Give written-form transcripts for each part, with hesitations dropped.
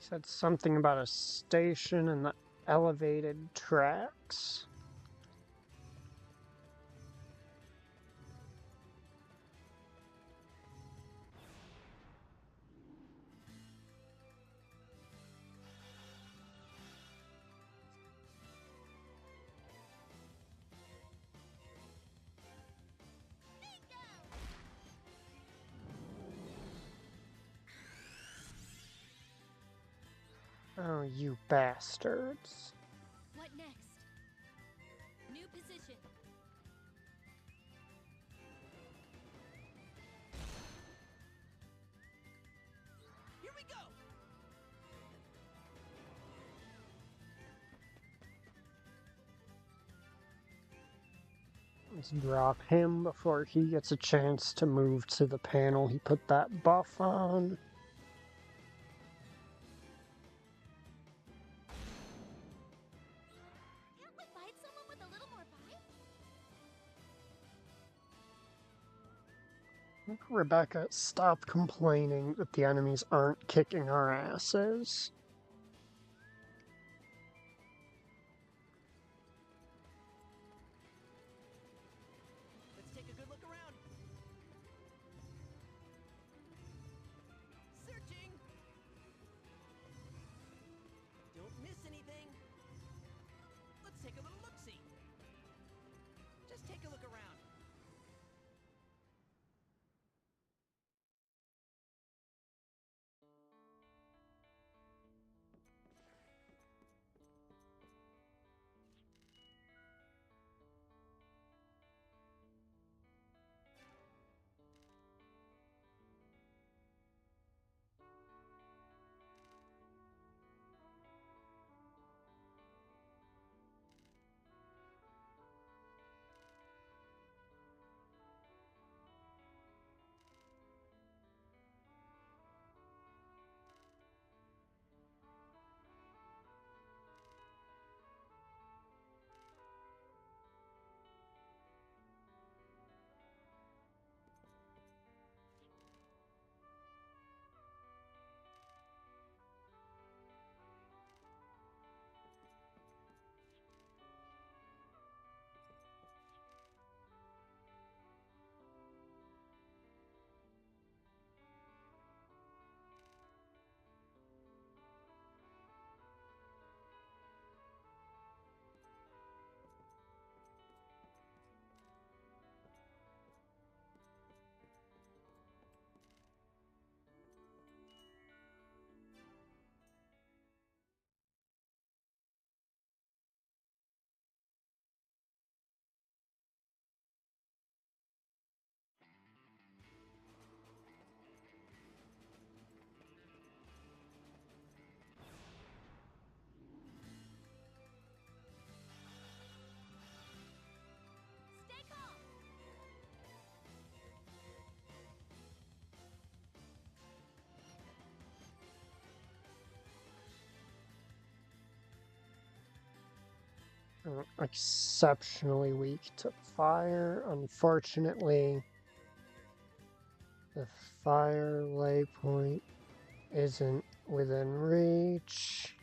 Said something about a station and the elevated tracks. Oh, you bastards. What next? New position. Here we go. Let's drop him before he gets a chance to move to the panel he put that buff on. Can't we fight someone with a little more bite? Rebecca, stop complaining that the enemies aren't kicking our asses. Let's take a good look around. Searching. Don't miss anything. Let's take a little look-see. Just take a look around. Stay calm. Exceptionally weak to fire. Unfortunately, the fire lay point isn't within reach.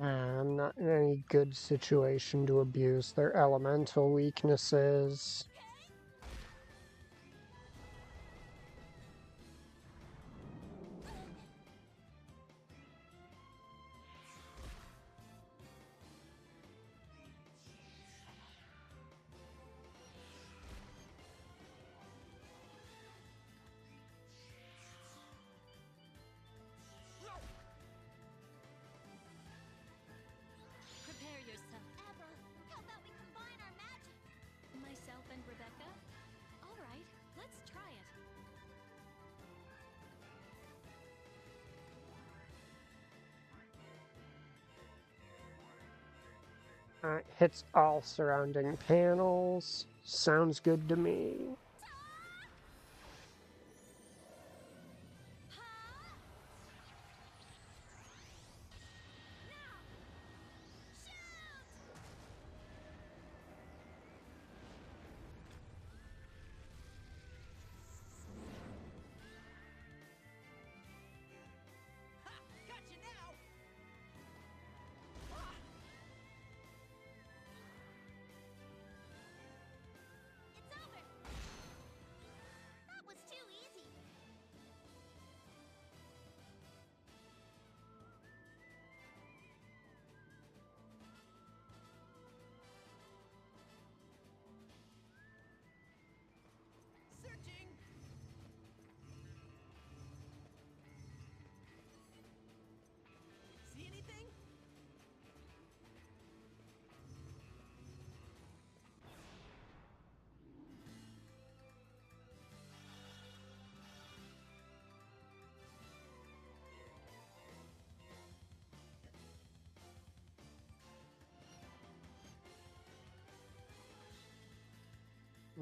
I'm not in any good situation to abuse their elemental weaknesses. Prepare yourself. Abba, how about we combine our magic? Myself and Rebecca? All right, let's try it. Hits all surrounding panels. Sounds good to me.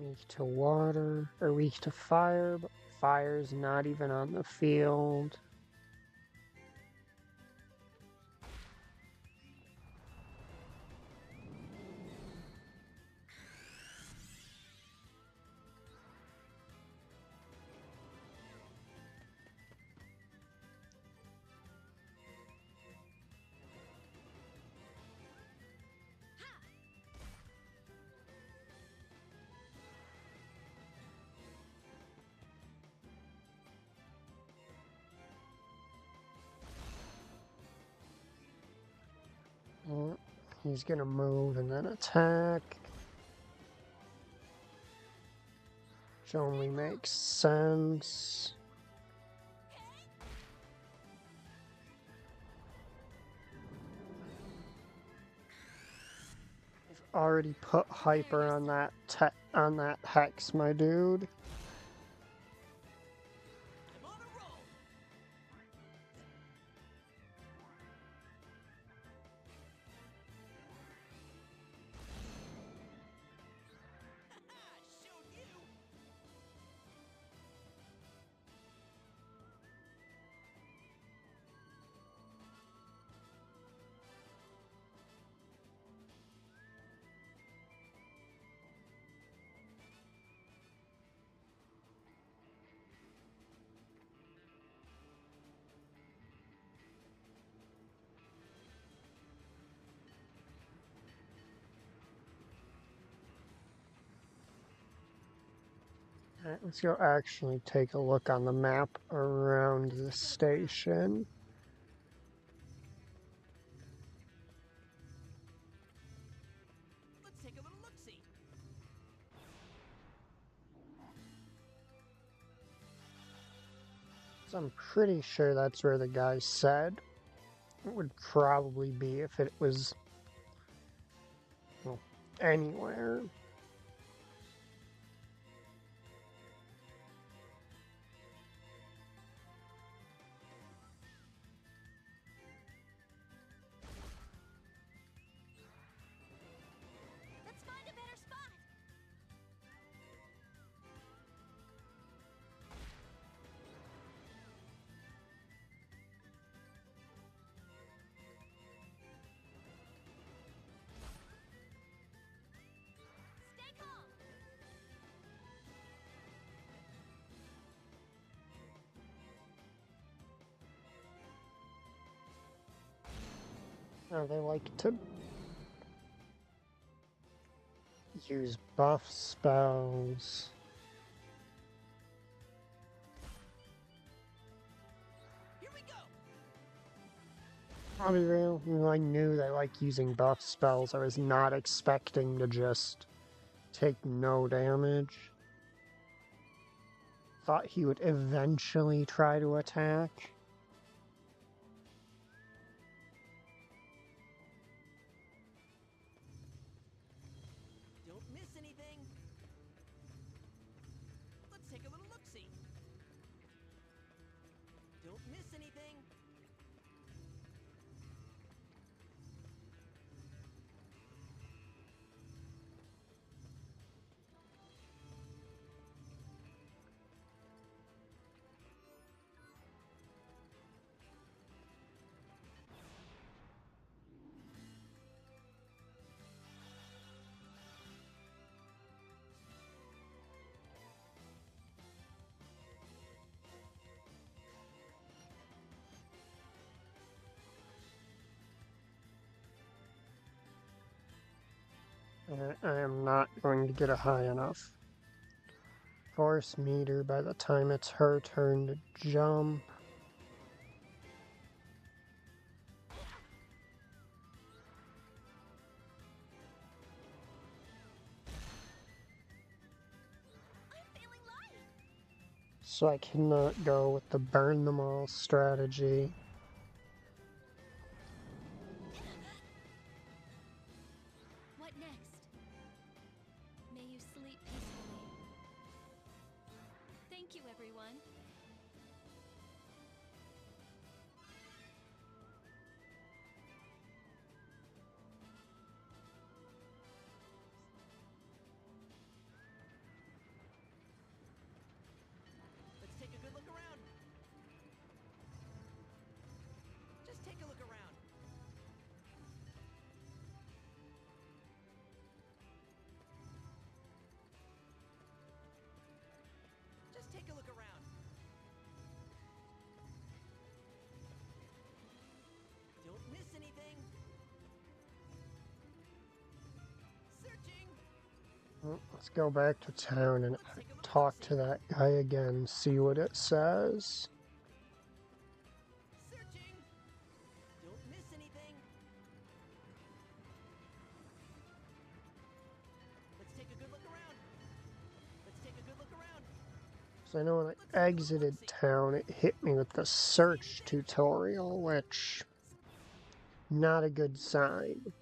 Weak to water, or weak to fire, but fire's not even on the field. He's gonna move and then attack. Which only makes sense. You've already put hyper on that hex, my dude. I'm on a roll. Showed you. Alright, let's go actually take a look on the map around the station. Let's take a little look-see. So I'm pretty sure that's where the guy said it would probably be if it was, well, anywhere. Let's find a better spot. Stay calm. Oh, they like to use buff spells. Here we go. I'll be real, I knew they like using buff spells. I was not expecting to just take no damage. Thought he would eventually try to attack. Don't miss anything. Let's take a little look-see. Don't miss anything. I am not going to get a high enough force meter by the time it's her turn to jump. I'm feeling light. So I cannot go with the burn them all strategy. What next? May you sleep peacefully. Thank you, everyone. Well, let's go back to town and Let's take a little talk look-see. to that guy again, see what it says. Searching. Don't miss anything. Let's take a good look around. Let's take a good look around. So I know when Let's I take a little exited look-see. town, it hit me with the search tutorial, which not a good sign.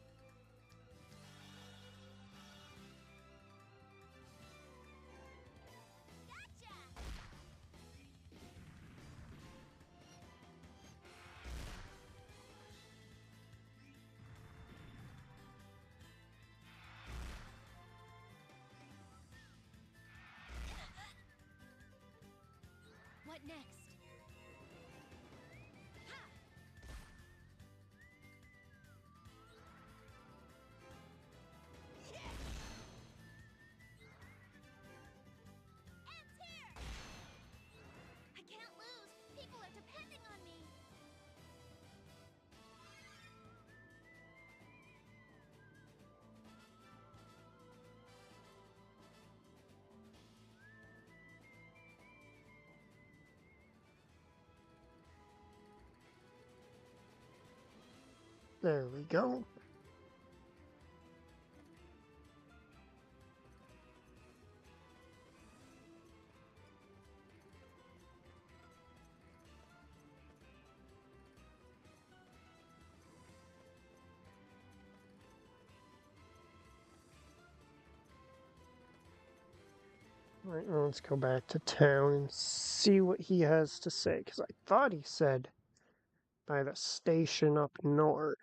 What next? Ha! Ends here! I can't lose. People are depending on me. There we go. Right, well, let's go back to town and see what he has to say, because I thought he said by the station up north.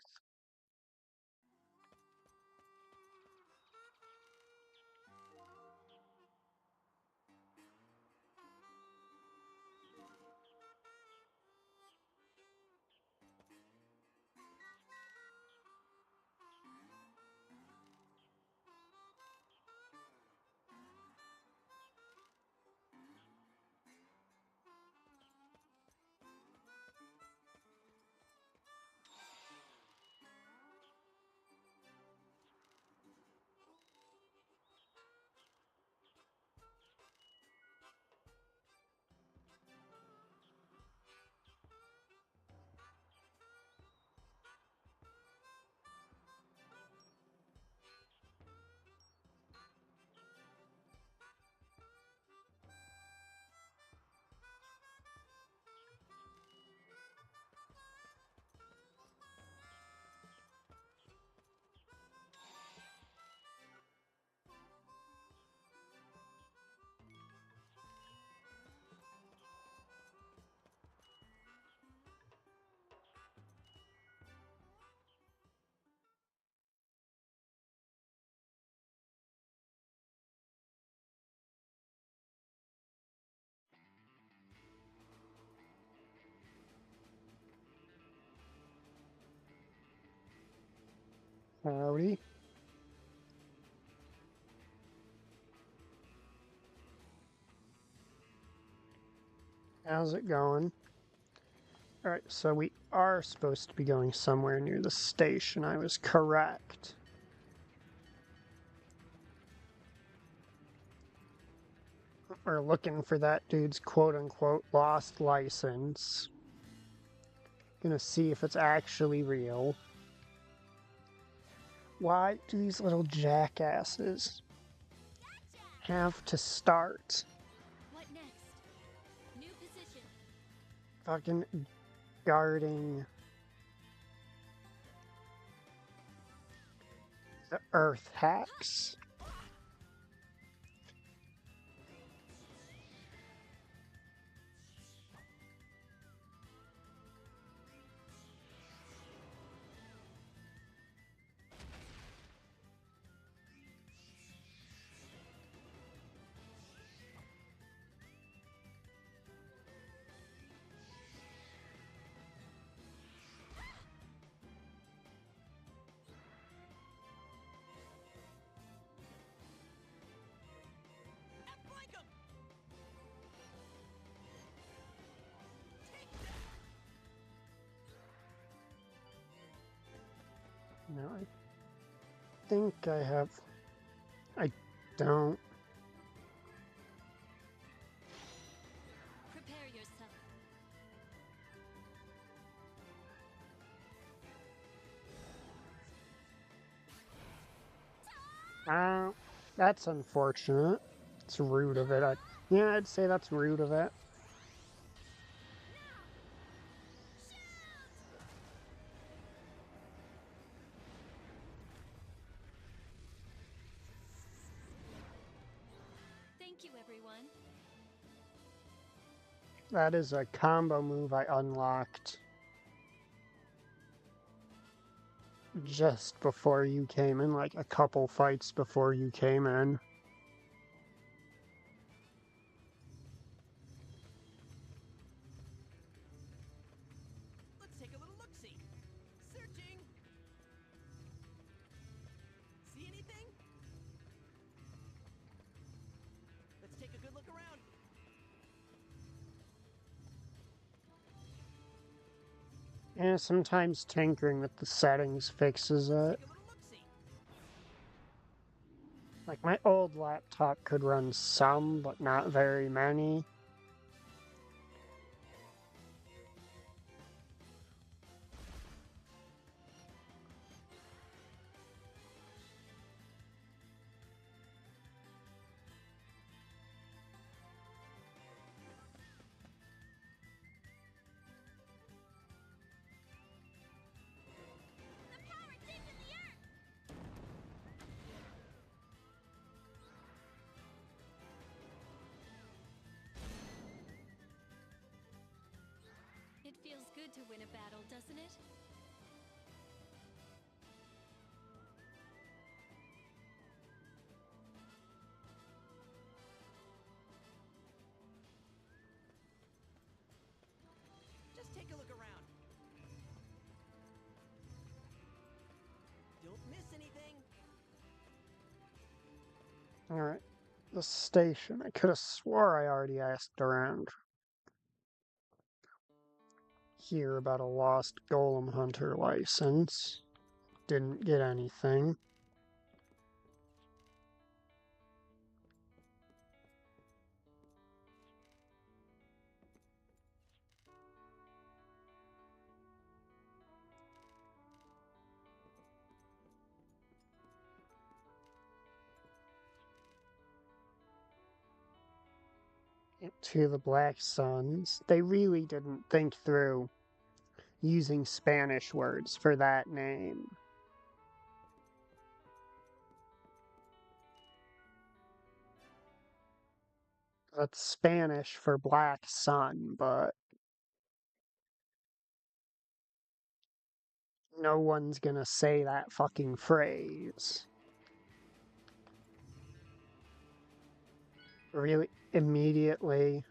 Howdy. How's it going? Alright, so we are supposed to be going somewhere near the station. I was correct. We're looking for that dude's quote-unquote lost license. Gonna see if it's actually real. Why do these little jackasses have to start What next? New position. fucking guarding the Earth hacks? Outflank 'em! Take that! No, I think I have... I don't. Prepare yourself. That's unfortunate. It's rude of it. Yeah, I'd say that's rude of it. Thank you, everyone. That is a combo move I unlocked just before you came in, like a couple fights before you came in. Let's take a little look-see. Searching. See anything? Let's take a good look around. Yeah, sometimes tinkering with the settings fixes it. Take a little look-see. Like, my old laptop could run some, but not very many. The power dipped in the earth. It feels good to win a battle, doesn't it? Just take a look around. Don't miss anything. Alright. The station. I could have swore I already asked around here about a lost golem hunter license. Didn't get anything. To the Black Suns. They really didn't think through using Spanish words for that name. That's Spanish for Black Sun, but no one's gonna say that fucking phrase. Really, immediately.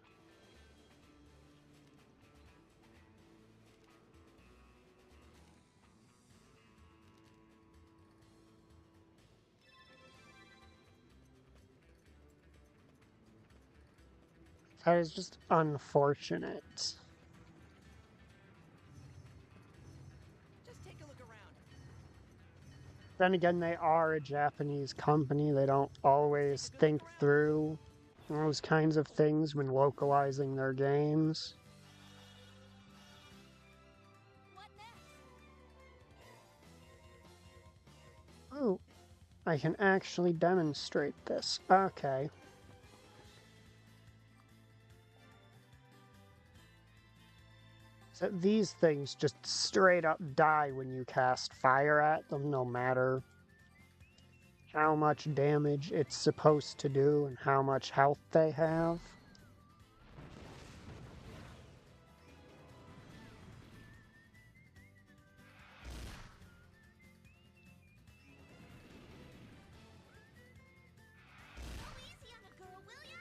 That is just unfortunate. Just take a look around. Then again, they are a Japanese company. They don't always think through those kinds of things when localizing their games. What next? Oh, I can actually demonstrate this. Okay. So these things just straight up die when you cast fire at them, no matter how much damage it's supposed to do and how much health they have. Go easy on the girl, will ya?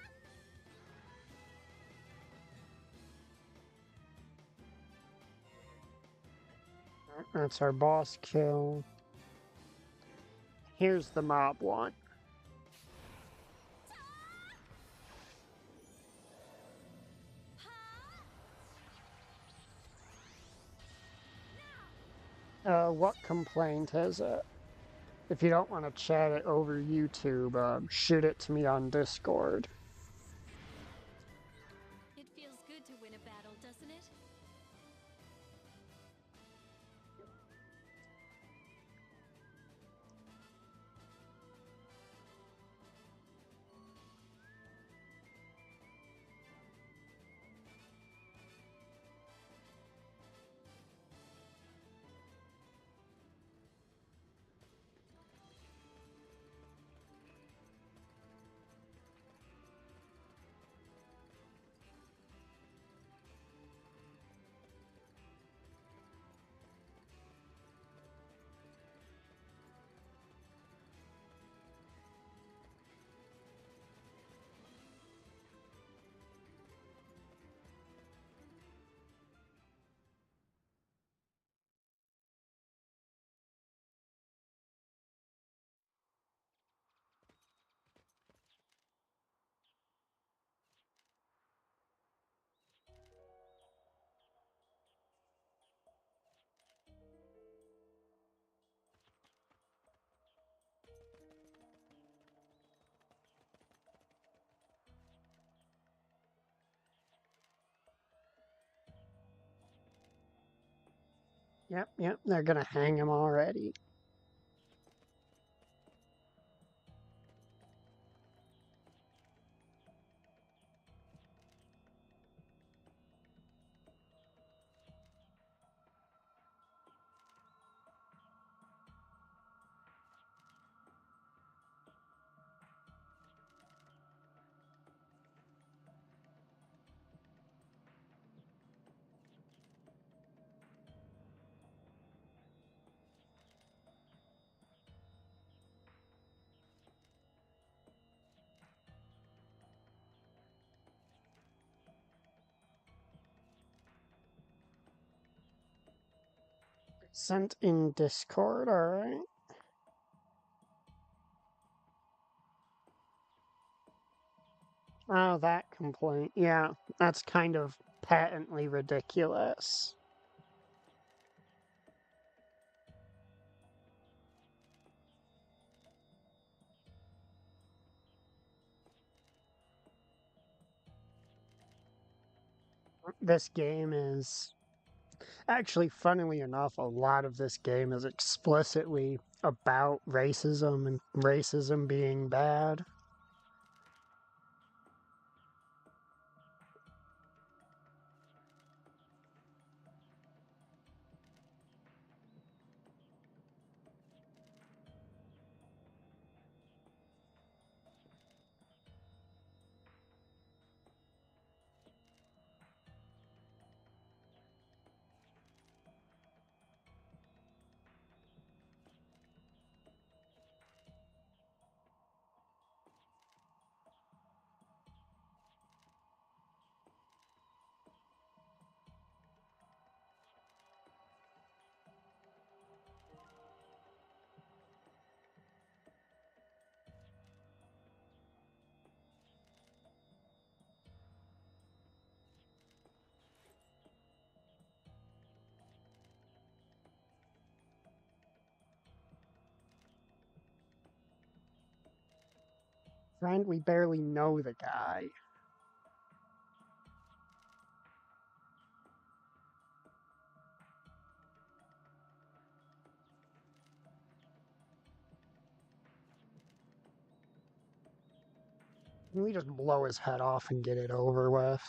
That's our boss kill. Here's the mob one. What complaint is it? If you don't want to chat it over YouTube, shoot it to me on Discord. It feels good to win a battle, doesn't it? Yep, they're gonna hang him already. Sent in Discord, alright. Oh, that complaint. Yeah, that's kind of patently ridiculous. This game is actually, funnily enough, a lot of this game is explicitly about racism and racism being bad. Friend, we barely know the guy. Can we just blow his head off and get it over with?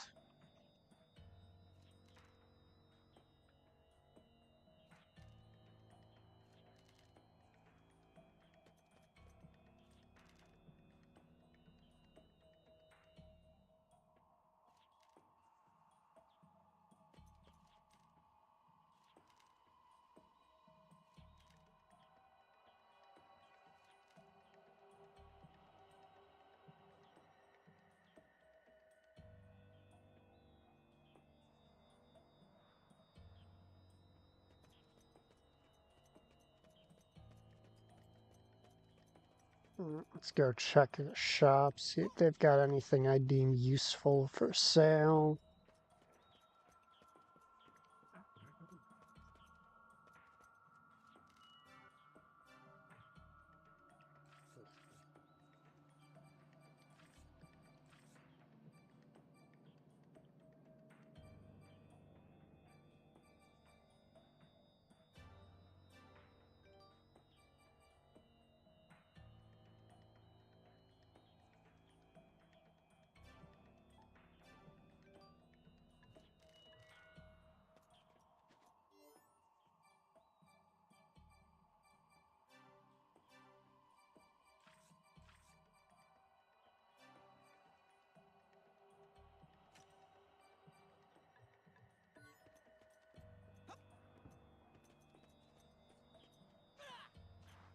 Let's go check the shop, see if they've got anything I deem useful for sale.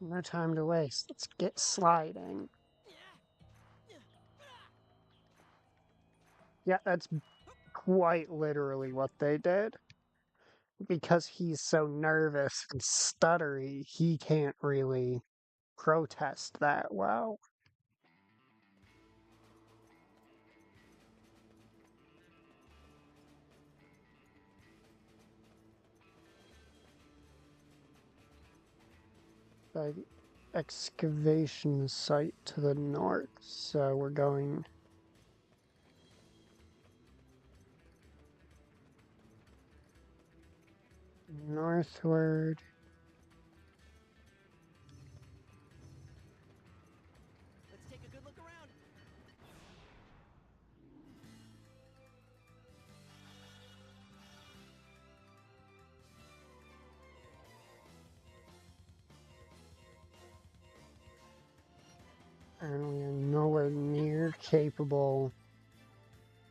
No time to waste. Let's get sliding. Yeah, that's quite literally what they did. Because he's so nervous and stuttery, he can't really protest that well. By the excavation site to the north, so we're going northward. Let's take a good look around. And we are nowhere near capable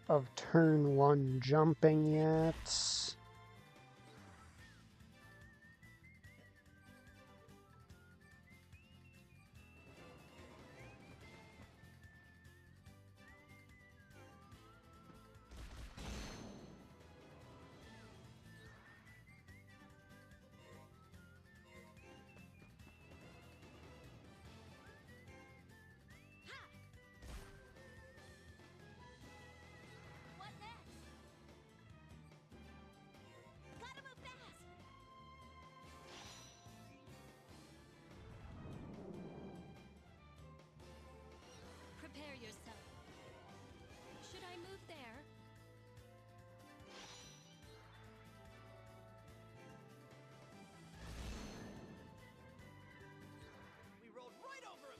of turn 1 jumping yet. What next? Gotta move fast! Prepare yourself. Should I move there? We rolled right over him.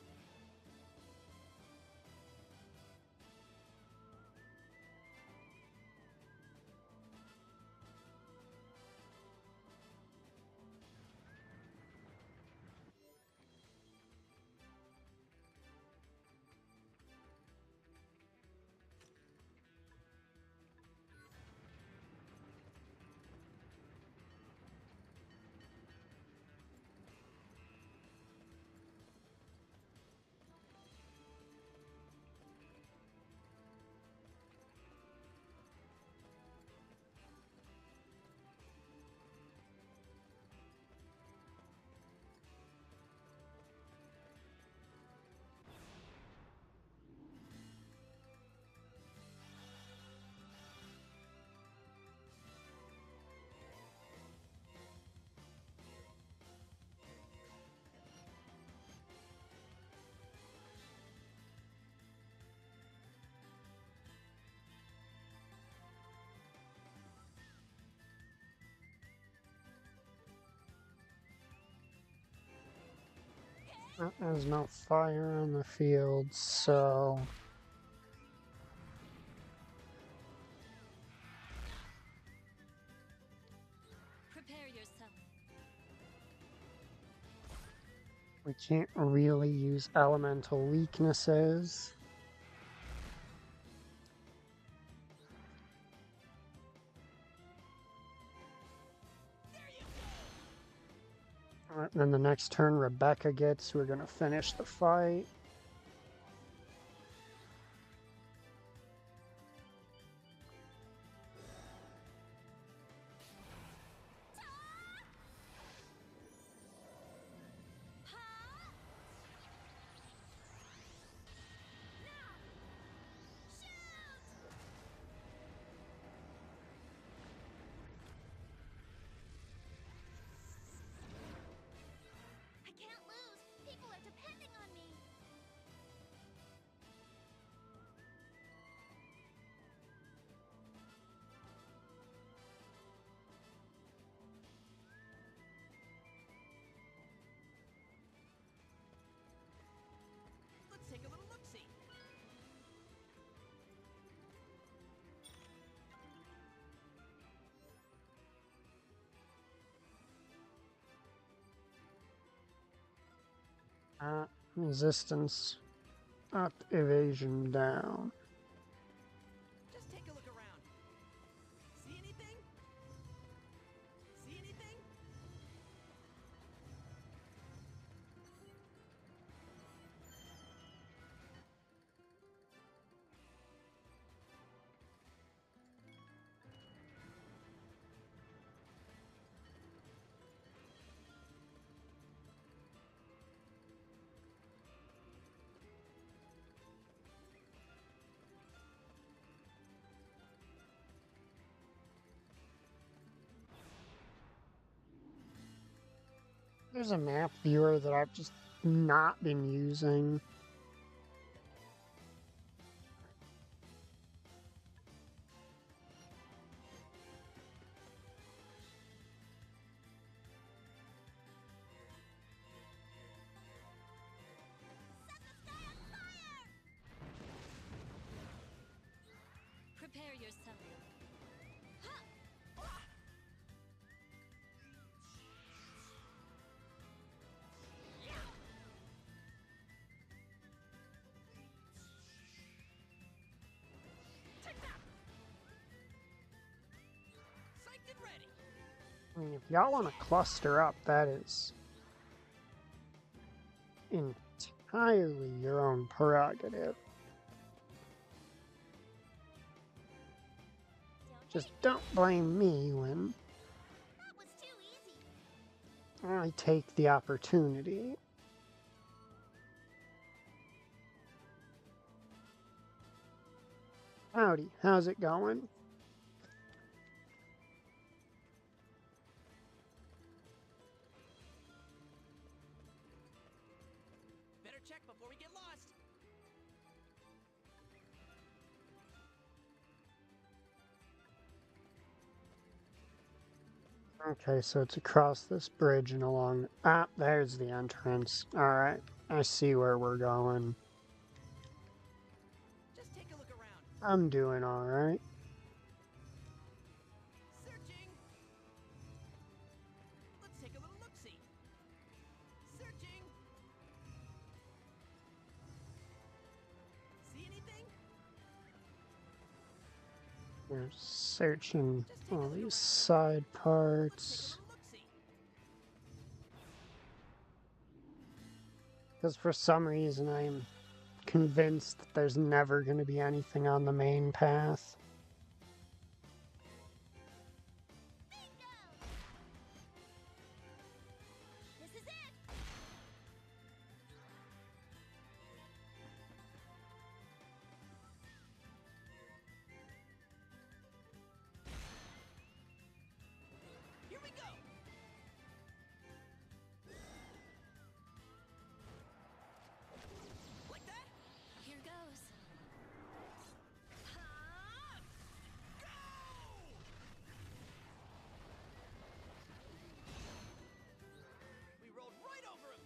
There's no fire on the field, so Prepare yourself. we can't really use elemental weaknesses. Alright, then the next turn Rebecca gets, we're gonna finish the fight. I can't lose! People are depending on me! Let's take a little look-see. Resistance up, evasion down. Just take a look around. See anything? See anything? There's a map viewer that I've just not been using. Prepare yourself. Take that! Psyched and ready! I mean, if y'all want to cluster up, that is entirely your own prerogative. Just don't blame me when That was too easy. I take the opportunity. Howdy, how's it going? Better check before we get lost. Okay, so it's across this bridge and along. Ah, there's the entrance. Alright, I see where we're going. Just take a look around. I'm doing alright. Searching. Let's take a little look-see. Searching. See anything? We're searching Just take a all look these around. side Let's take a parts. little look-see. Because for some reason I'm convinced that there's never going to be anything on the main path. Bingo! This is it. Here we go. Like that? Here goes. We rolled right over him.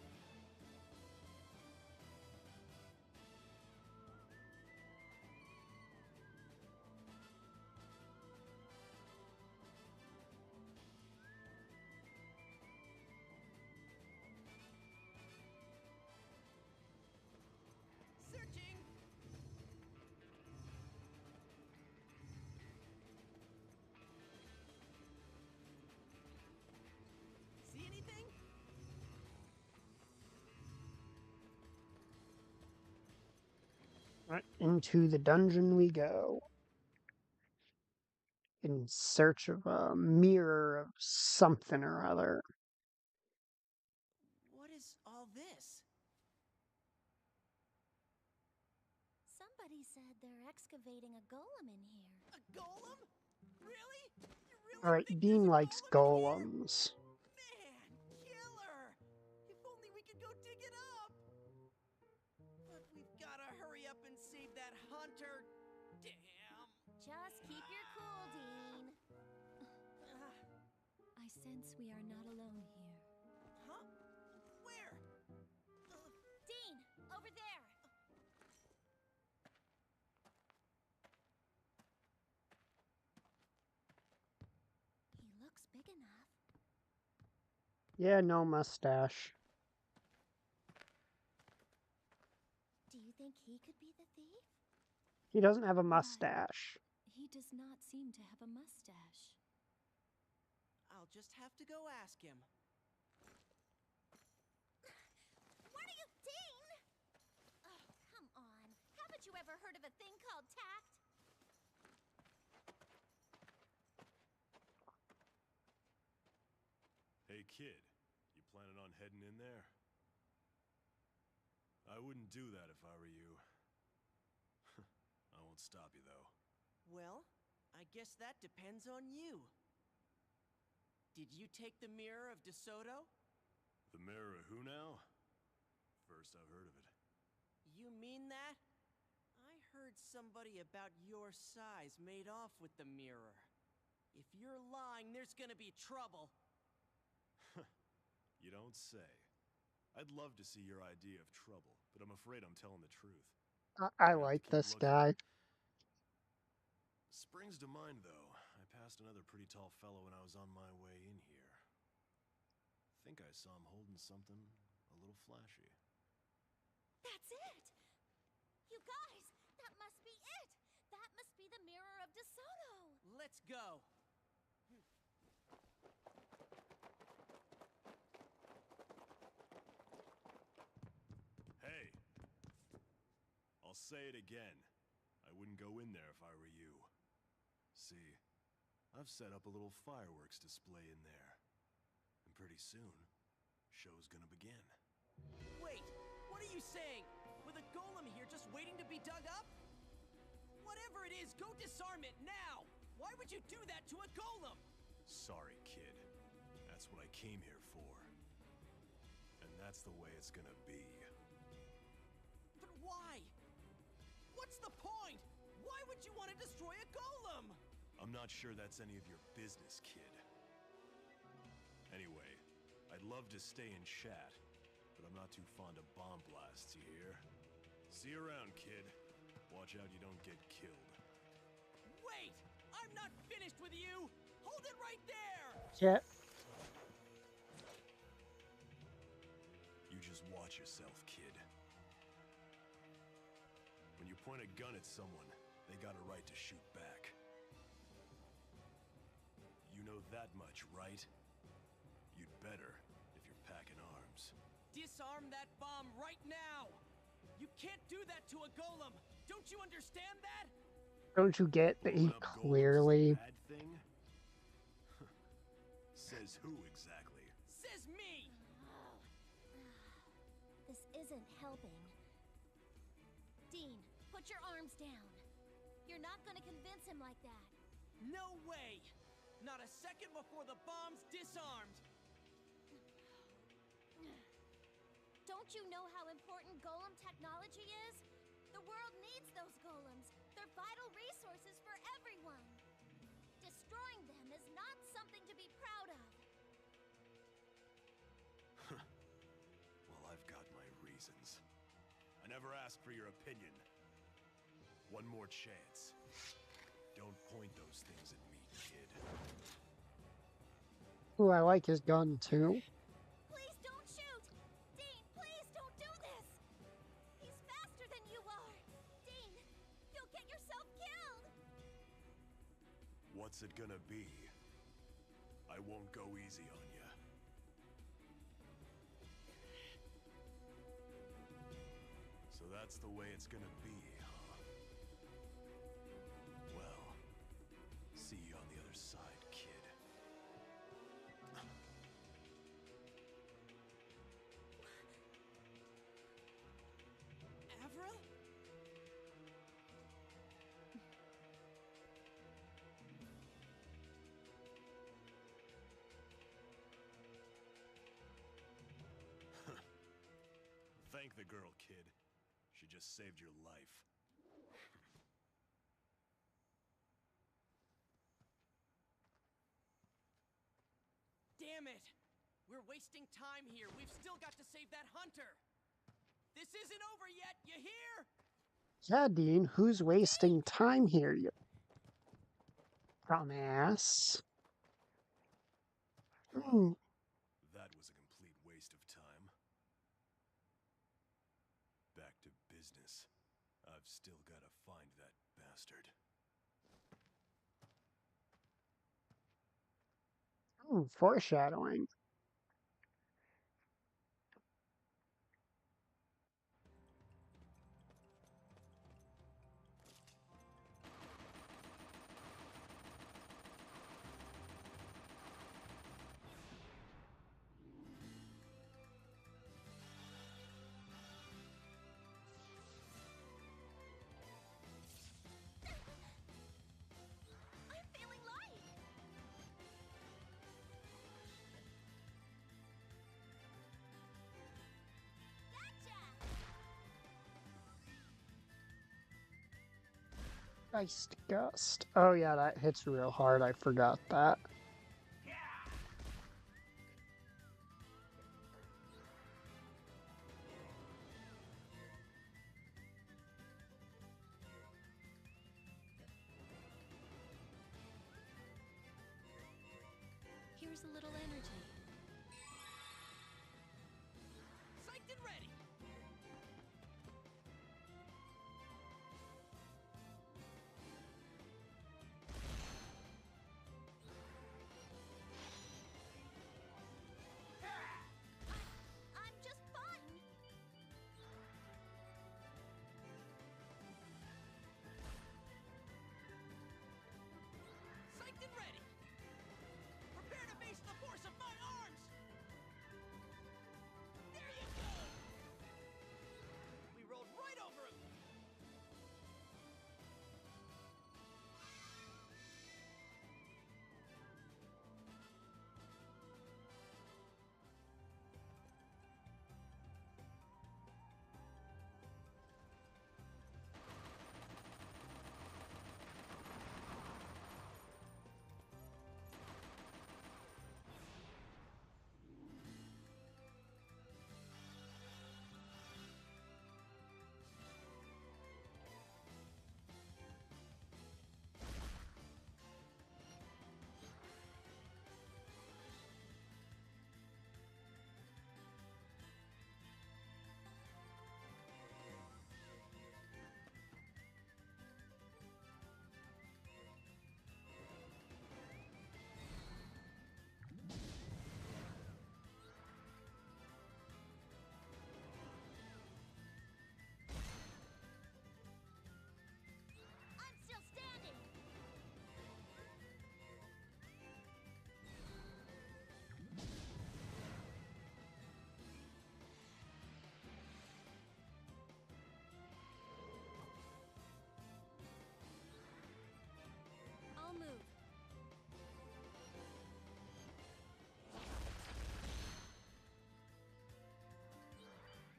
Searching. See anything? Right, into the dungeon we go. In search of a mirror of something or other. What is all this? Somebody said they're excavating a golem in here. A golem? Really? You really Alright, think Dean there's a likes golem in here? golems. Man, killer! If only we could go dig it up! But we've gotta hurry up and save that hunter. Damn! Just keep your cool, Dean. Ah, I sense we are not alone here. huh? Where? Dean, over there. He looks big enough. Yeah, no mustache. Do you think he could be the thief? He doesn't have a mustache. He does not seem to have a mustache. I'll just have to go ask him. What are you, Dean? Oh, come on. Haven't you ever heard of a thing called tact? Hey kid, you planning on heading in there? I wouldn't do that if I were you. I won't stop you though. Well, I guess that depends on you. Did you take the mirror of DeSoto? The mirror of who now? First I've heard of it. You mean that? I heard somebody about your size made off with the mirror. If you're lying, there's gonna be trouble. You don't say. I'd love to see your idea of trouble, but I'm afraid I'm telling the truth. I You'll have to like keep this looking. guy. Springs to mind, though, I passed another pretty tall fellow when I was on my way in here. Think I saw him holding something a little flashy. That's it! You guys, that must be it! That must be the mirror of DeSoto! Let's go. Hey! I'll say it again. I wouldn't go in there if I were you. See, I've set up a little fireworks display in there. And pretty soon, show's gonna begin. Wait, what are you saying? With a golem here just waiting to be dug up? Whatever it is, go disarm it now! Why would you do that to a golem? Sorry, kid. That's what I came here for. And that's the way it's gonna be. But why? What's the point? Why would you want to destroy a golem? I'm not sure that's any of your business, kid. Anyway, I'd love to stay and chat, but I'm not too fond of bomb blasts, you hear? See you around, kid. Watch out you don't get killed. Wait! I'm not finished with you! Hold it right there! Yeah. You just watch yourself, kid. When you point a gun at someone, they got a right to shoot back. You know that much, right? You'd better, if you're packing arms. Disarm that bomb right now! You can't do that to a golem! Don't you understand that? Don't you get that he Blowing up golems is a clearly... bad thing? Says who exactly? Says me! This isn't helping. Dean, put your arms down. You're not gonna convince him like that. No way! Not a second before the bomb's disarmed! Don't you know how important golem technology is? The world needs those golems. They're vital resources for everyone. Destroying them is not something to be proud of. Well, I've got my reasons. I never asked for your opinion. One more chance. Don't point those things at me, kid. Ooh, I like his gun too. Please don't shoot! Dean, please don't do this! He's faster than you are! Dean, you'll get yourself killed! What's it gonna be? I won't go easy on you. So that's the way it's gonna be, huh? Well, see you on the other side, kid. Avril? Thank the girl, kid. She just saved your life. Damn it! We're wasting time here. We've still got to save that hunter. This isn't over yet, you hear? Yeah, Dean, who's wasting time here, you dumbass? Ooh, That was a complete waste of time. Back to business. I've still gotta find that bastard. ooh, foreshadowing. I'm feeling light! Ice Gust. Oh yeah, that hits real hard. I forgot that. Here's a little energy. Psyched and ready! I'm just fun. Psyched and ready! Prepare to face the force of my arms! There you go! We rolled right over him! I'm still standing. I'll move.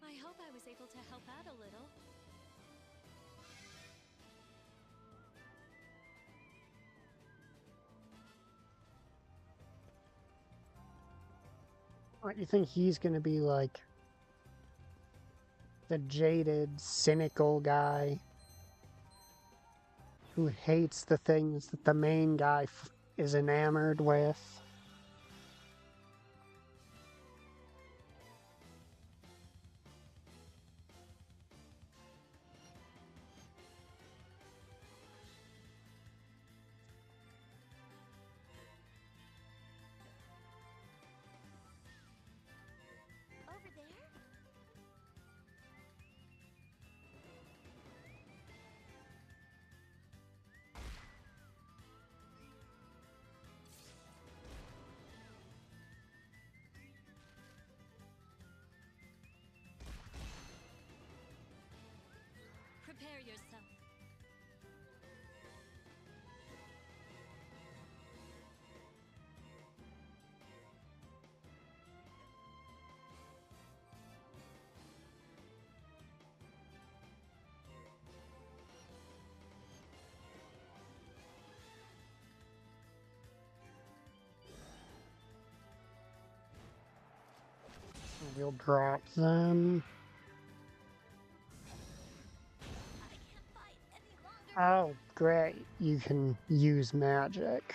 I hope I was able to help out a little. What, you think he's gonna be like the jaded, cynical guy who hates the things that the main guy is enamored with? Over there? Prepare yourself. We'll drop them. I can't fight any longer. Oh, great. You can use magic.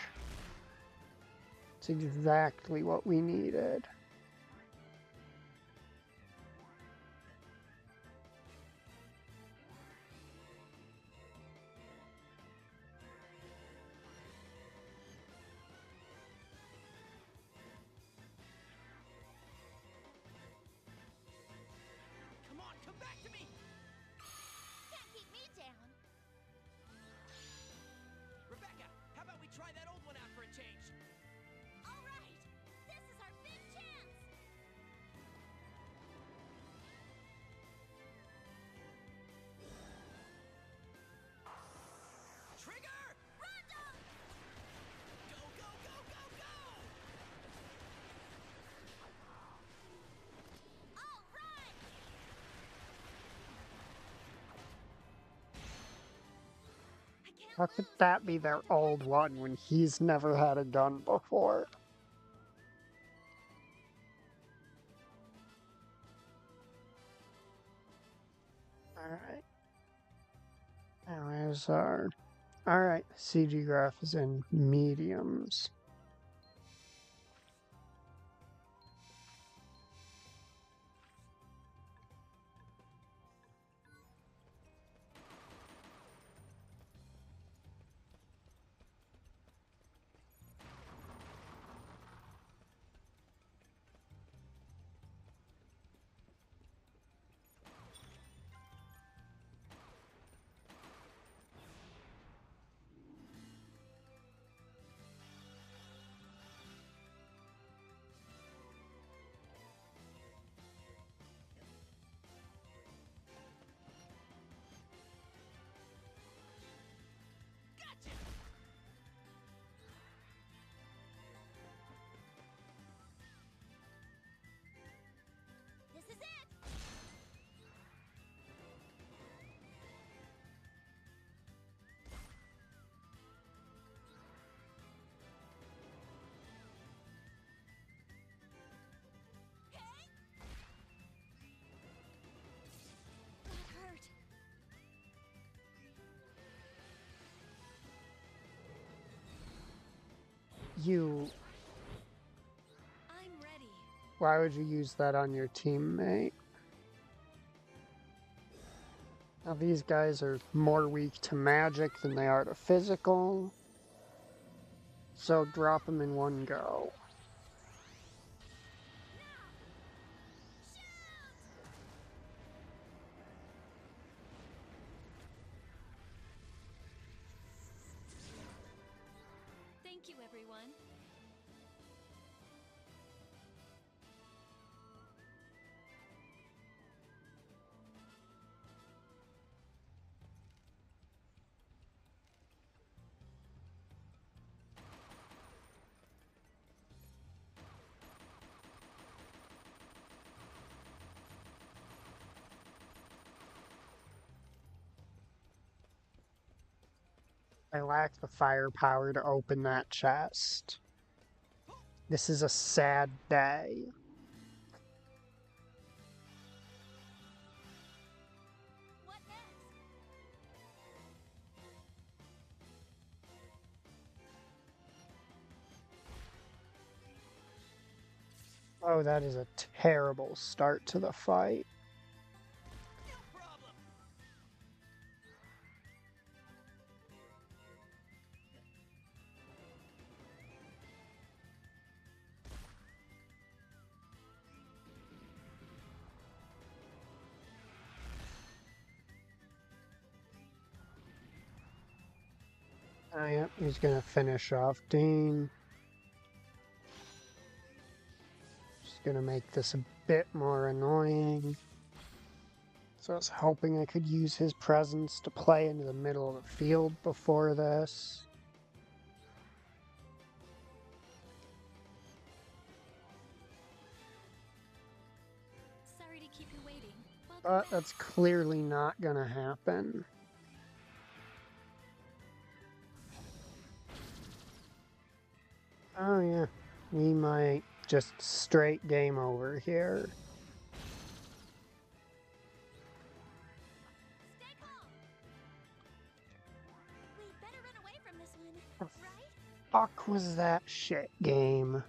It's exactly what we needed. Come on, come back to me! Can't keep me down. Rebecca, how about we try that old one out for a change? All right. This is our big chance. How could that be their old one when he's never had a gun before? Alright. Now is our... Alright, CG graph is in mediums. Gotcha! This is it! That hurt. You... I'm ready. Why would you use that on your teammate? Now these guys are more weak to magic than they are to physical. So drop them in one go. Thank you, everyone. I lack the firepower to open that chest. This is a sad day. What next? Oh, that is a terrible start to the fight. No problem! Oh, yeah, he's gonna finish off Dean. Just gonna make this a bit more annoying. So I was hoping I could use his presence to play into the middle of the field before this. Sorry to keep you waiting. Welcome But back. that's clearly not gonna happen. Oh yeah, we might just straight game over here. Stay calm. We better run away from this one, right? Fuck was that shit game?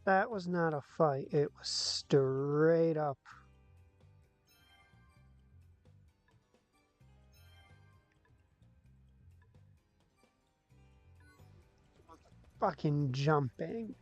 That was not a fight, it was straight up. Fucking jumping.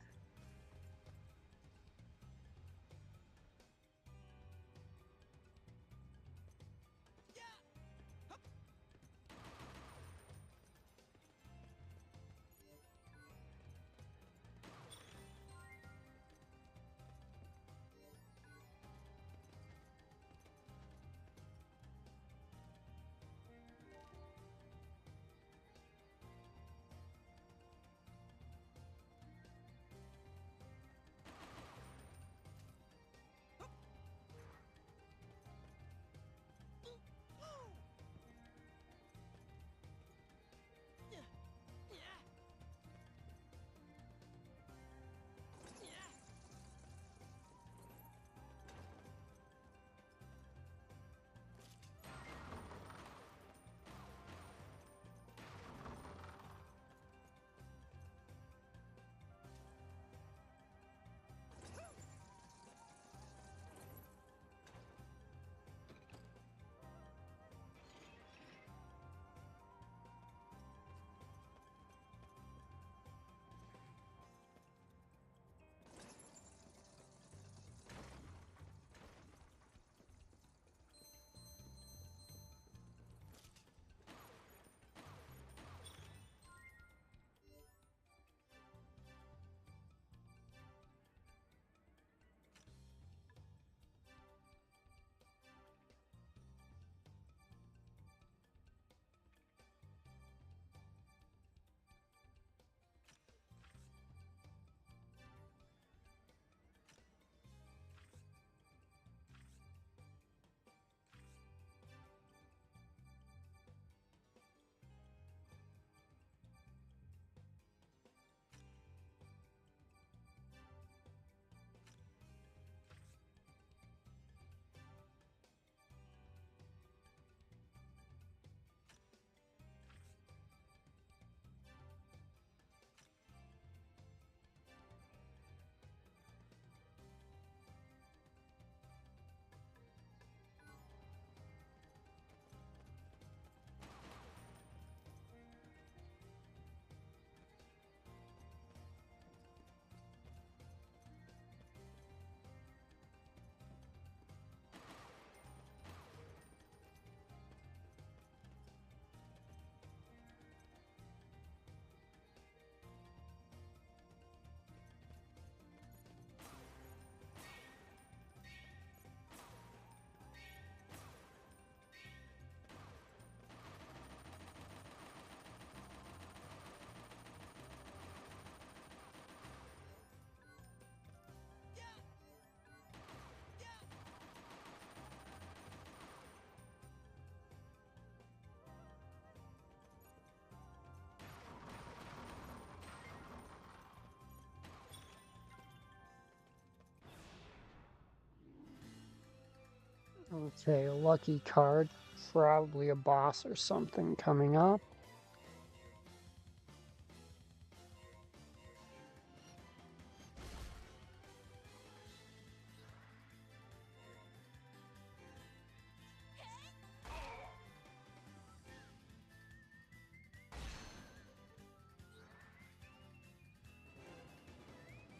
Okay, lucky card. Probably a boss or something coming up.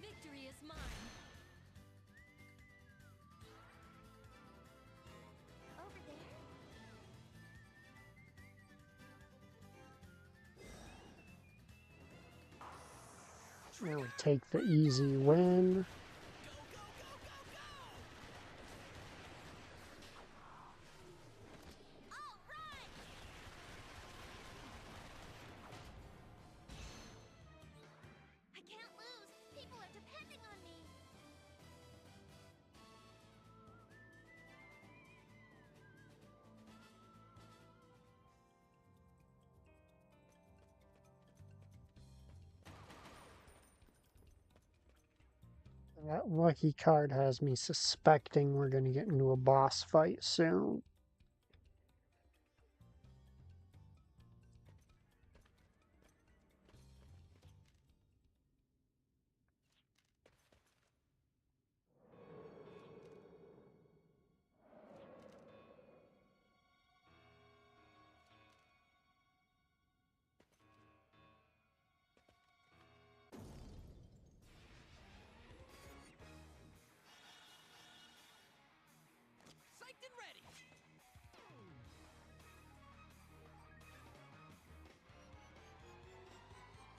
Victory is mine. Over there? There we take the easy win. All right! I can't lose. People are depending on me. That lucky card has me suspecting we're going to get into a boss fight soon. Psyched and ready.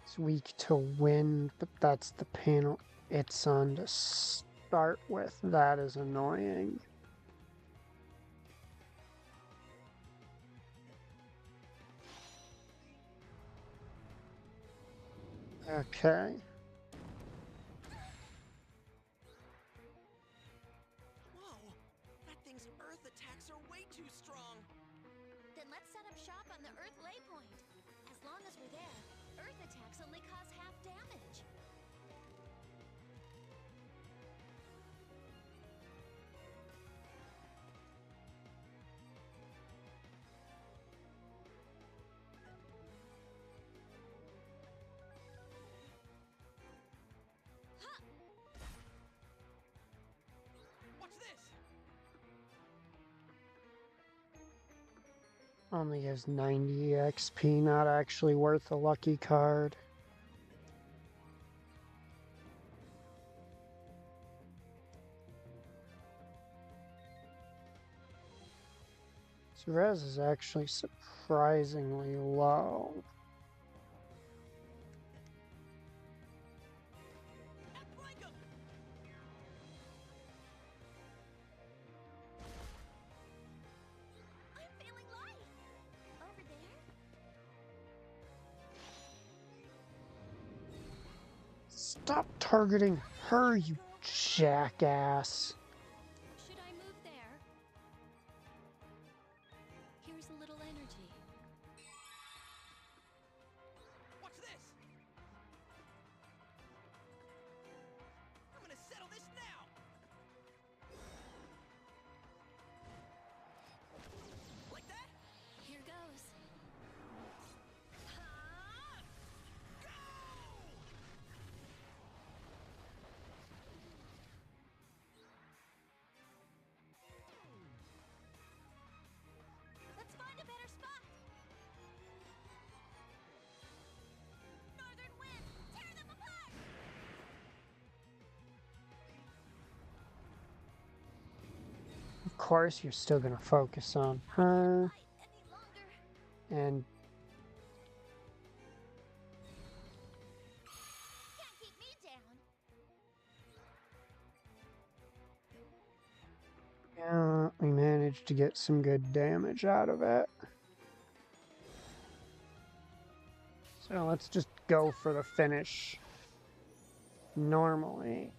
It's weak to win, but that's the panel it's on to start with. That is annoying. Okay. Whoa, that thing's earth attacks are way too strong. Then let's set up shop on the Earth lay point. As long as we're there, Earth attacks only cause half damage. Watch this. Only gives 90 XP, not actually worth a lucky card. His res is actually surprisingly low. Outflank 'em. I'm feeling light. Over there? Stop targeting her, you jackass. Should I move there? Here's a little energy. Watch this. I'm gonna settle this now. Like that? Here goes. Go! Let's find a better spot. Northern wind, tear them apart. Of course, you're still gonna focus on her, Fight any longer. and Can't keep me down. yeah, we managed to get some good damage out of it. So let's just go for the finish normally.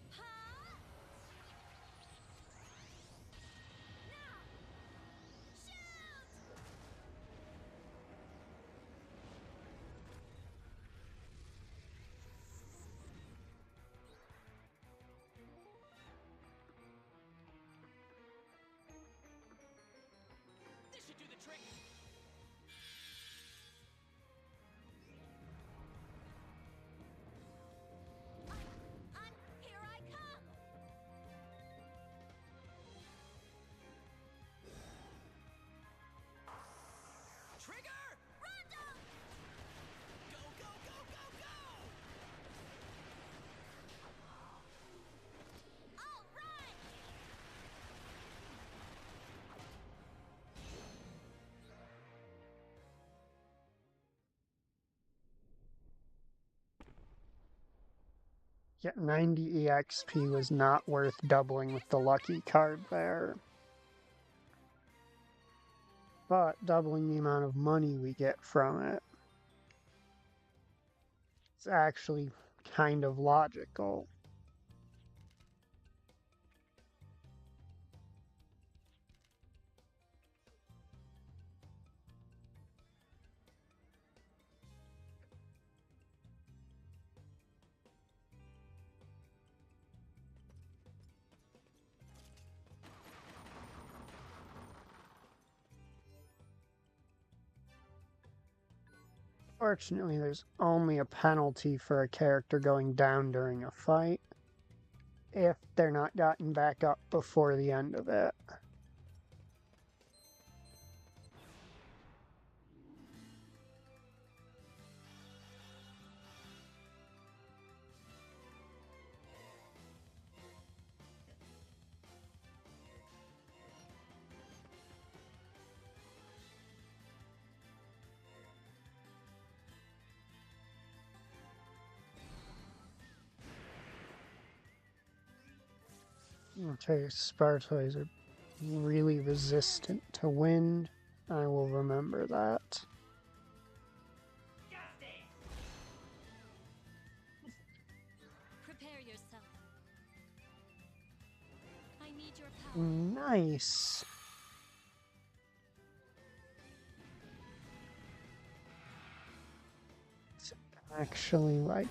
Yeah, 90 EXP was not worth doubling with the lucky card there. But doubling the amount of money we get from it, it's actually kind of logical. Fortunately, there's only a penalty for a character going down during a fight if they're not gotten back up before the end of it. Okay, Spartoids are really resistant to wind. I will remember that. Prepare yourself. I need your power. Nice. It's actually like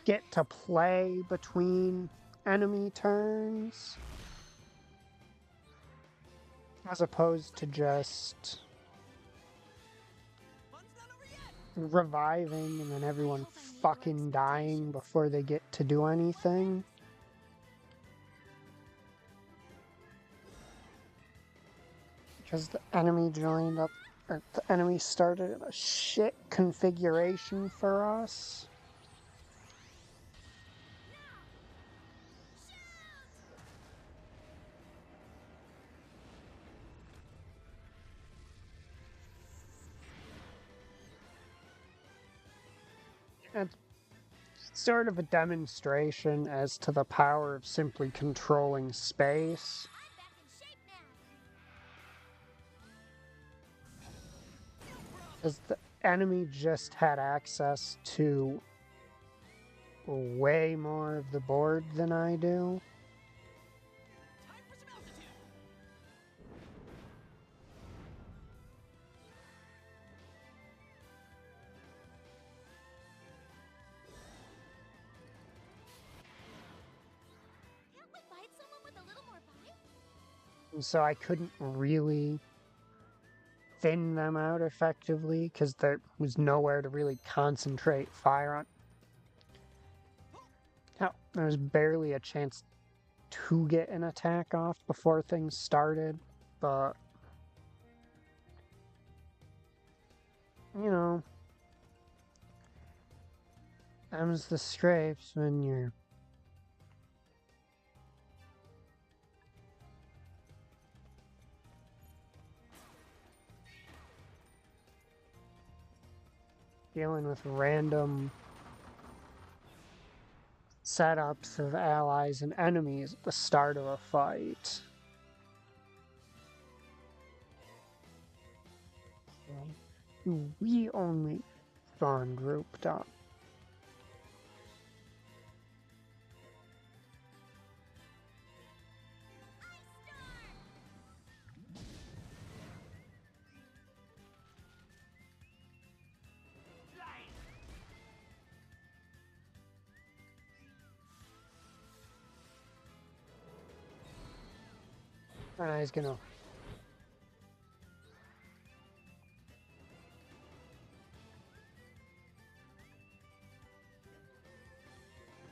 get to play between enemy turns as opposed to just Fun's not over yet. reviving and then everyone fucking dying before they get to do anything. Because the enemy joined up, or the enemy started in a shit configuration for us. It's sort of a demonstration as to the power of simply controlling space. I'm back in shape now. Because the enemy just had access to way more of the board than I do. Time for some altitude. Can't we fight someone with a little more bite? And so I couldn't really thin them out effectively because there was nowhere to really concentrate fire on. Hell, there was barely a chance to get an attack off before things started, but you know, them's the scrapes when you're dealing with random setups of allies and enemies at the start of a fight. We only gone grouped up. And he's gonna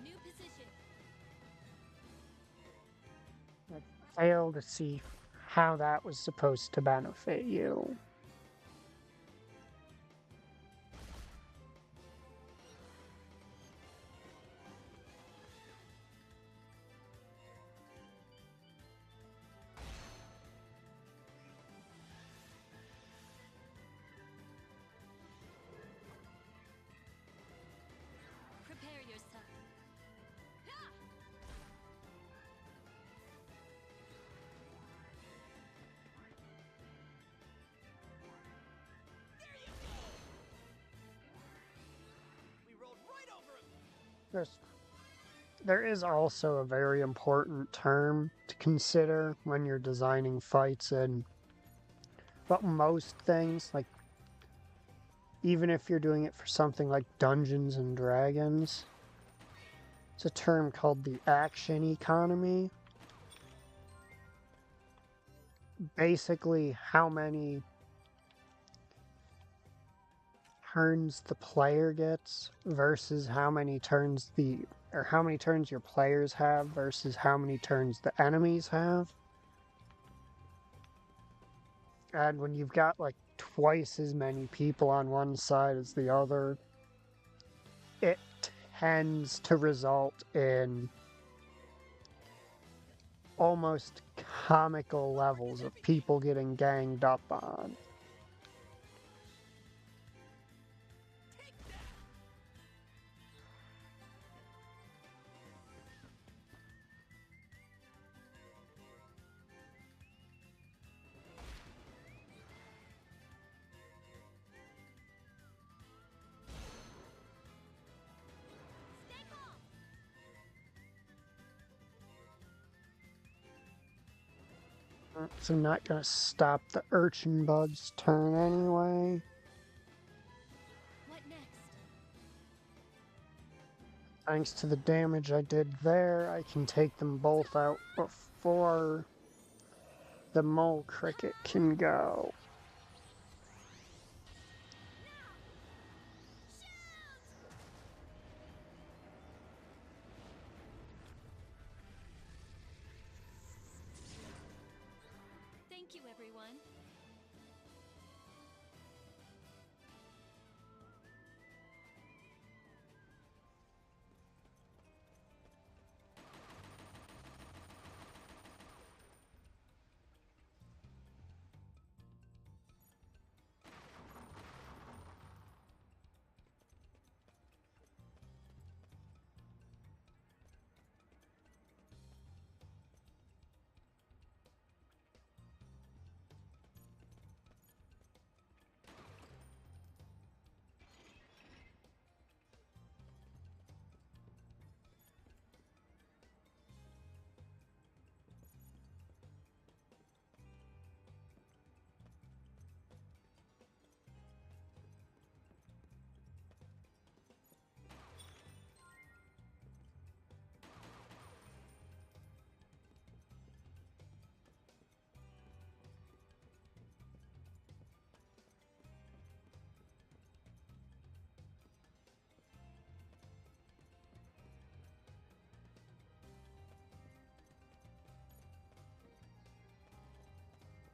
New position. fail to see how that was supposed to benefit you. Prepare yourself. There's, there is also a very important term to consider when you're designing fights in, but most things, like even if you're doing it for something like Dungeons and Dragons, it's a term called the action economy. Basically, how many turns the player gets versus how many turns how many turns your players have versus how many turns the enemies have. And when you've got like twice as many people on one side as the other, it tends to result in almost comical levels of people getting ganged up on. Stay calm. So I'm not gonna stop the urchin bug's turn anyway. What next? Thanks to the damage I did there, I can take them both out before the mole cricket can go. Thank you, everyone.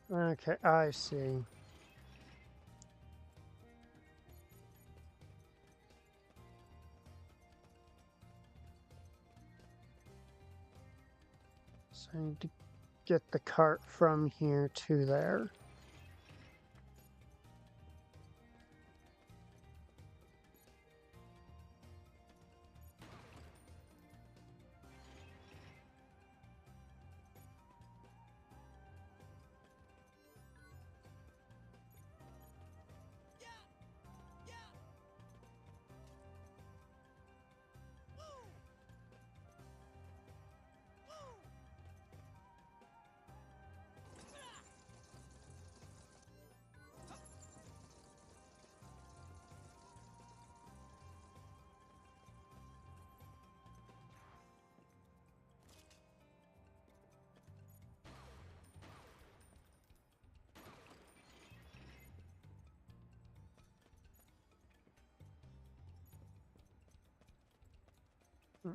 Okay, I see. So I need to get the cart from here to there.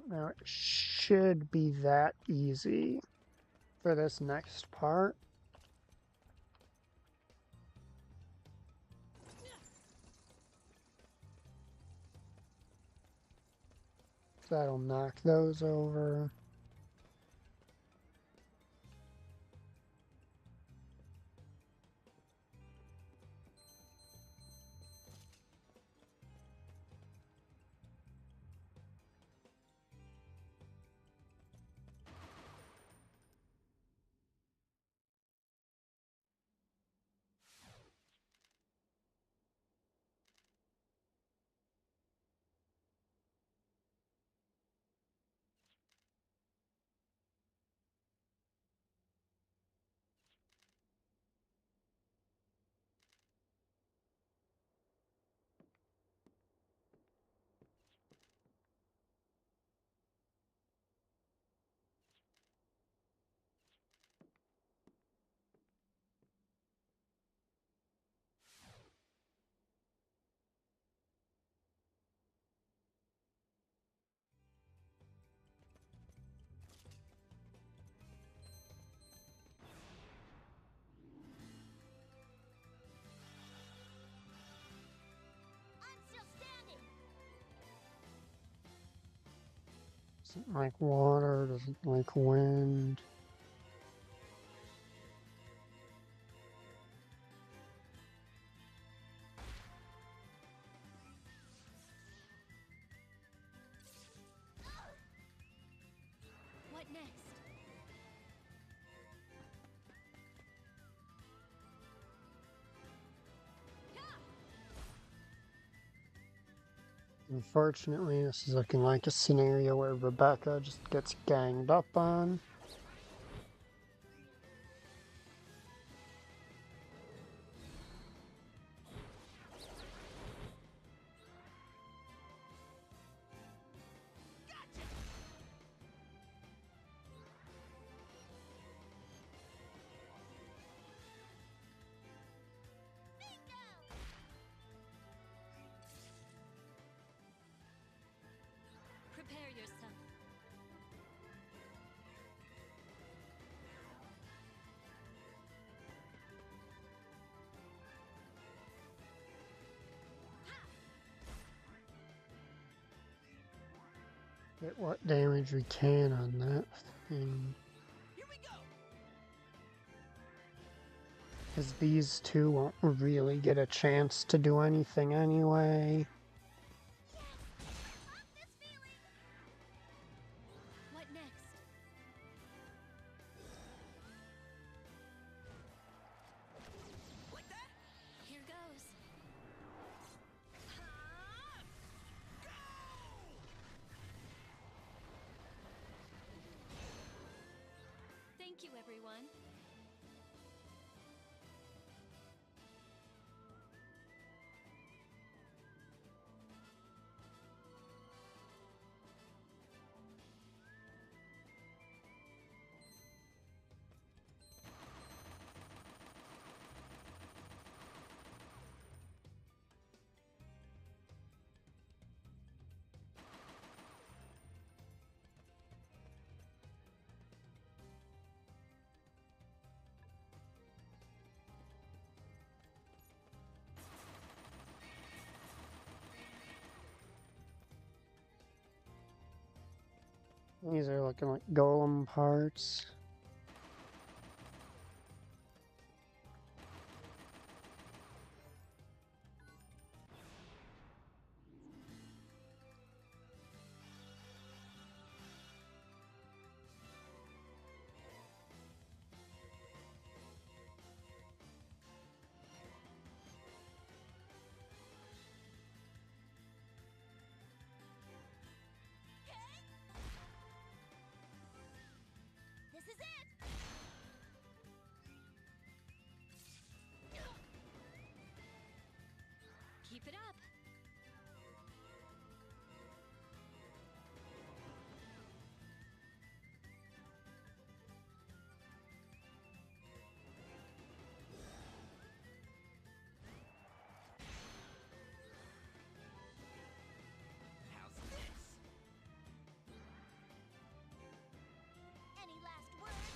Now it should be that easy for this next part. That'll knock those over. Doesn't like water, doesn't like wind. What next? Unfortunately, this is looking like a scenario where Rebecca just gets ganged up on. Prepare yourself. Get what damage we can on that thing. Here we go. Because these two won't really get a chance to do anything anyway. Love this feeling. What next? Like that? Here goes. Go! Thank you, everyone. These are looking like golem parts. This is it. Keep it up. How's this? Any last words?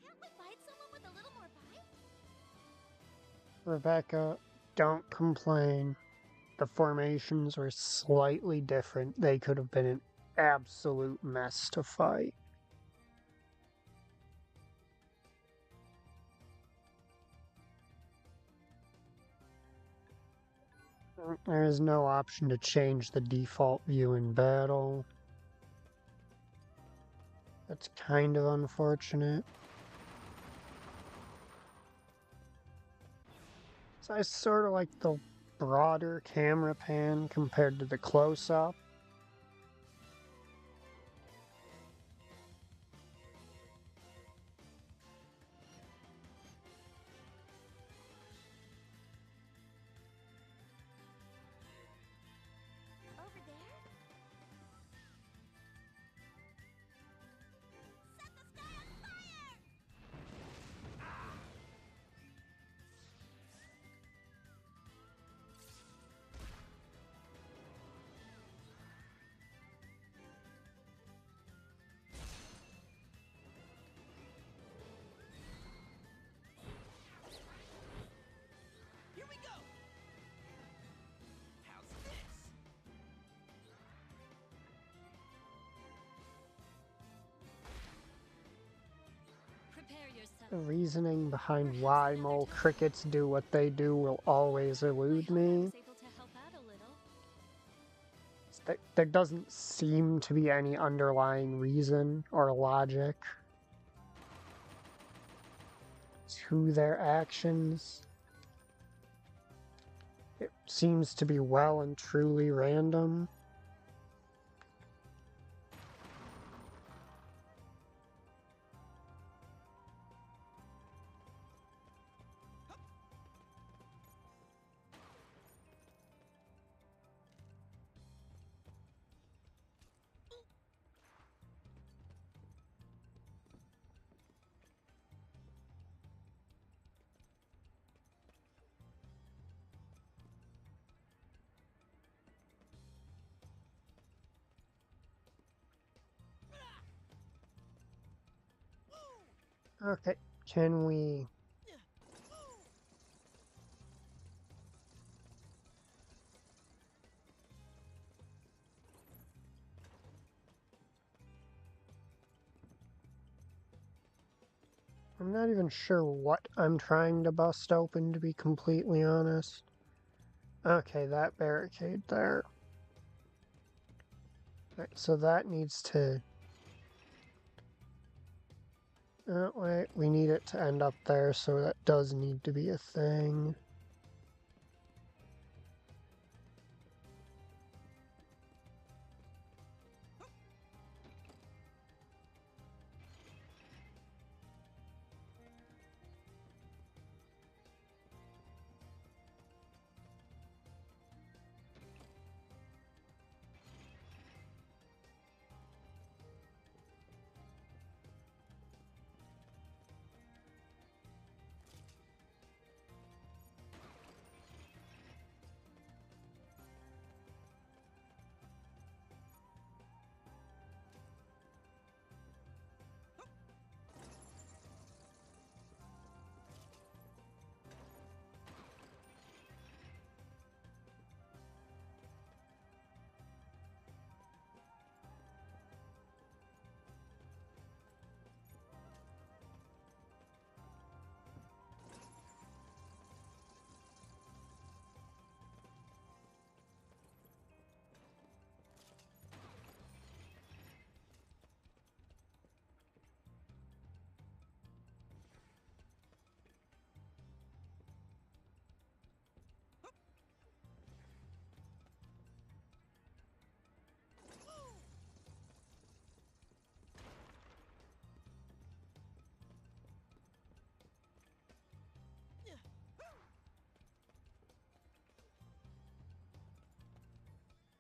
Can't we fight someone with a little more bite? Rebecca, don't complain. The formations were slightly different. They could have been an absolute mess to fight. There is no option to change the default view in battle. That's kind of unfortunate. So I sort of like the broader camera pan compared to the close-up. Over there? Set the sky on fire! The reasoning behind why mole crickets do what they do will always elude me. There doesn't seem to be any underlying reason or logic to their actions. It seems to be well and truly random. Okay, can we... I'm not even sure what I'm trying to bust open, to be completely honest. Okay, that barricade there. Right, so that needs to... wait, we need it to end up there, so that does need to be a thing.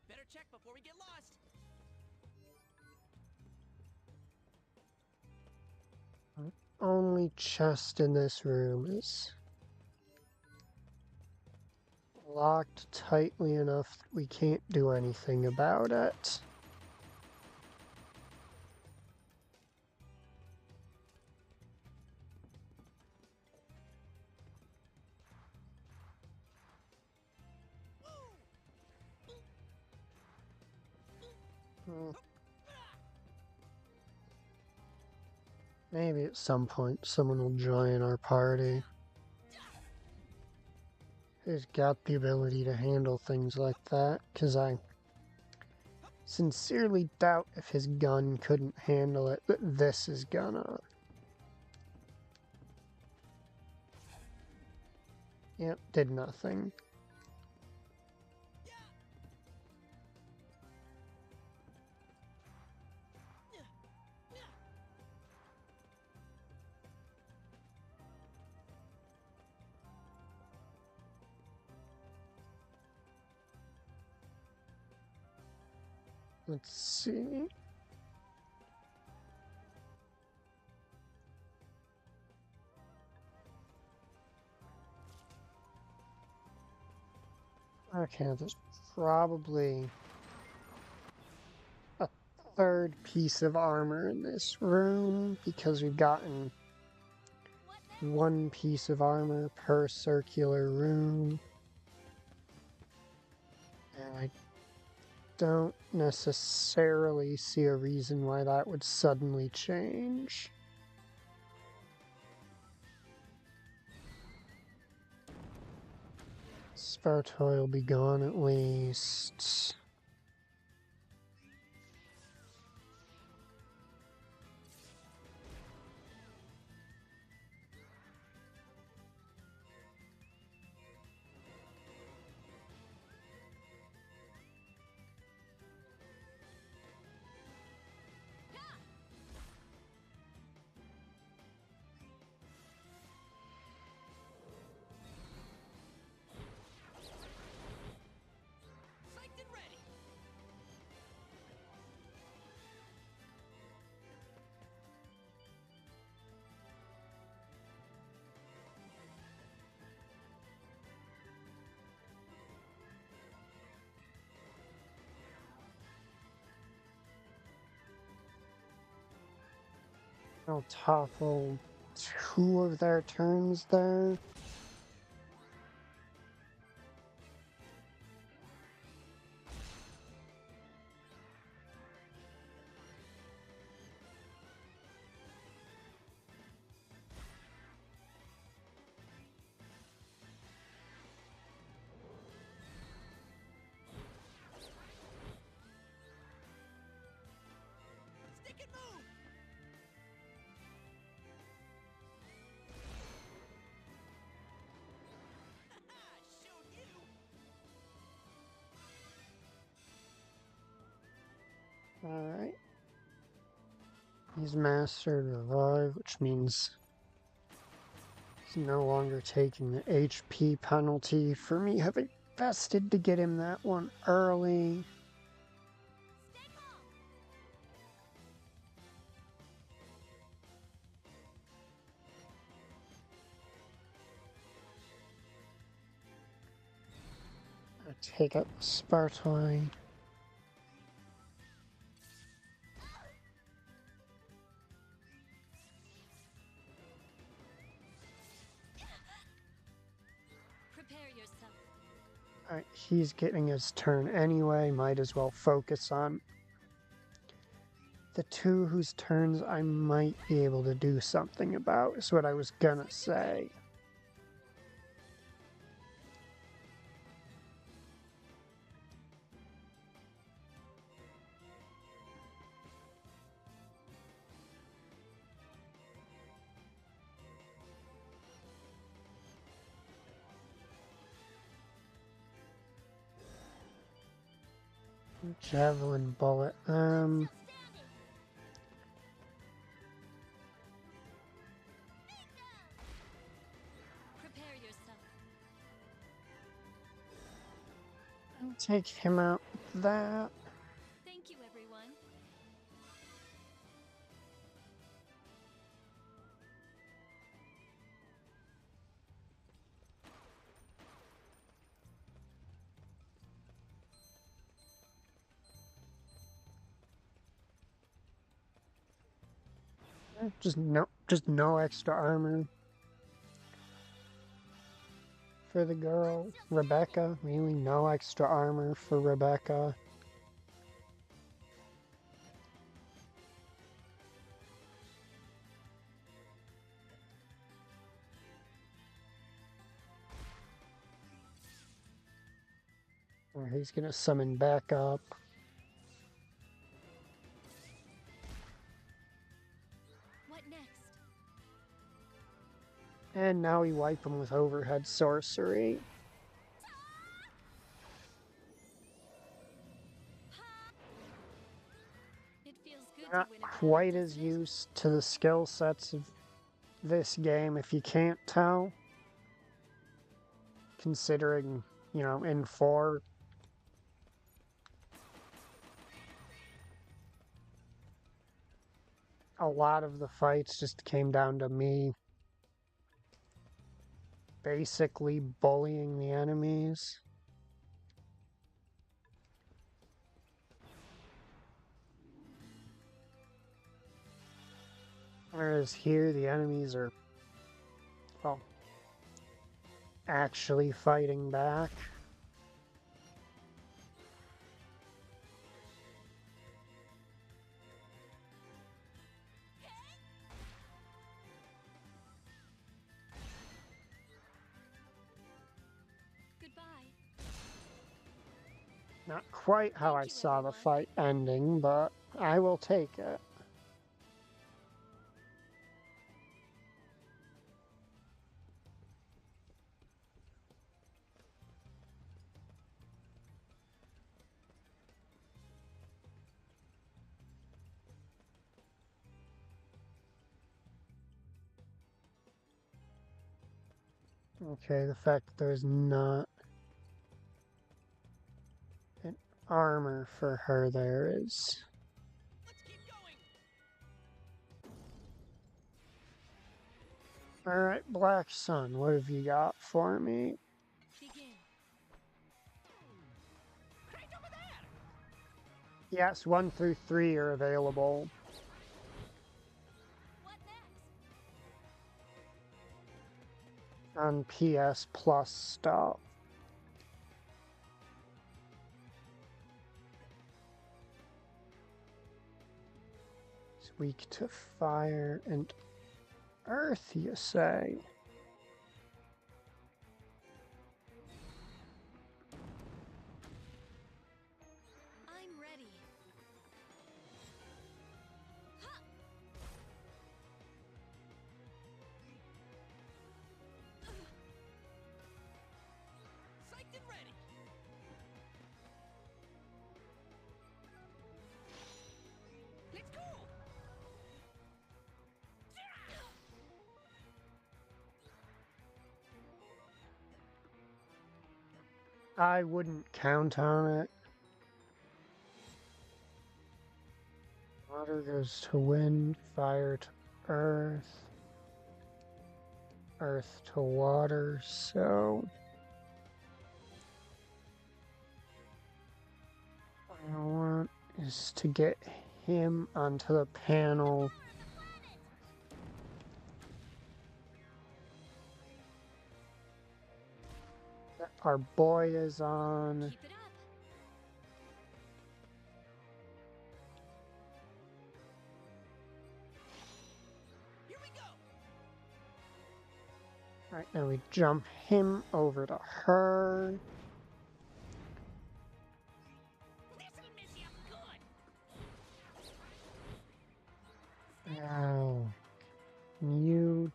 Better check before we get lost. Only chest in this room is locked tightly enough that we can't do anything about it. Maybe at some point someone will join our party who's got the ability to handle things like that, because I sincerely doubt if his gun couldn't handle it, that this is gonna. Yep, did nothing. Let's see. Okay, there's probably a third piece of armor in this room because we've gotten one piece of armor per circular room. And I don't necessarily see a reason why that would suddenly change. Spare toy will be gone at least. Psyched and ready. I'll topple 2 of their turns there. Stick and move. Haha, showed you. Alright. He's mastered revive, which means he's no longer taking the HP penalty for me having vested to get him that one early. Stay calm. I take up Spartoy. Prepare yourself. Alright, he's getting his turn anyway. Might as well focus on the 2 whose turns I might be able to do something about, is what I was gonna say. Javelin bullet. Still standing. Prepare yourself. I'll take him out with that. Thank you, everyone. Just no extra armor for the girl. Rebecca, really no extra armor for Rebecca. Or he's gonna summon back up. What next? And now we wipe him with overhead sorcery. It feels good Not to win a battle, quite as doesn't it? used to the skill sets of this game, if you can't tell. Considering, in 4, a lot of the fights just came down to me basically bullying the enemies. Whereas here, the enemies are, well, actually fighting back. Goodbye, nearby. Not quite how I Thank you, saw the everyone. fight ending, but I will take it. Okay, the fact that there's not an armor for her there is... Let's keep going. Alright, Black Sun, what have you got for me? Begin. Right over there. Yes, 1 through 3 are available. What next? On PS Plus stuff. It's weak to fire and earth, you say? I'm ready. Ha! Psyched and ready. Let's go. I wouldn't count on it. Water goes to wind, fire to earth, earth to water, so... what I want is to get him onto the panel. That our boy is on. Keep it up. Here we go. Right, now we jump him over to her. This'll miss you good. Now, can you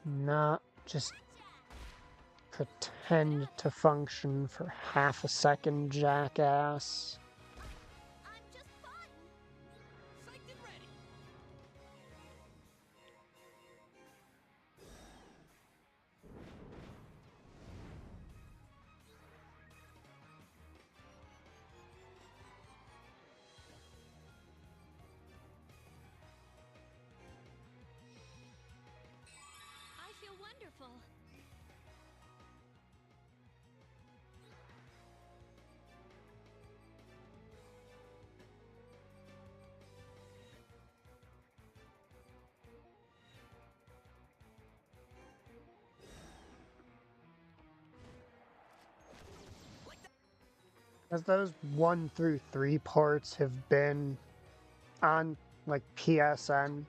not just pretend to function for half a second, jackass? I'm just fine. Psyched and ready. I feel wonderful. As those 1 through 3 ports have been on, like, PSN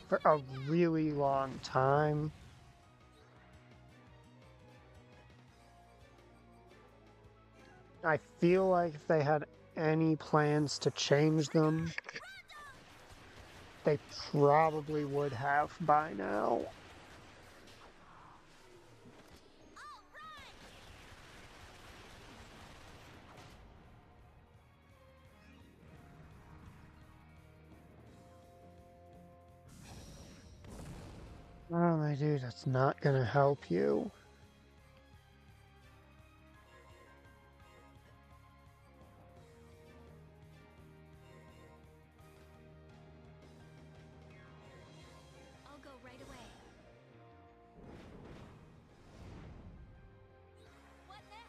for a really long time. I feel like if they had any plans to change them, they probably would have by now. Oh, my dude, that's not gonna help you. I'll go right away. What next?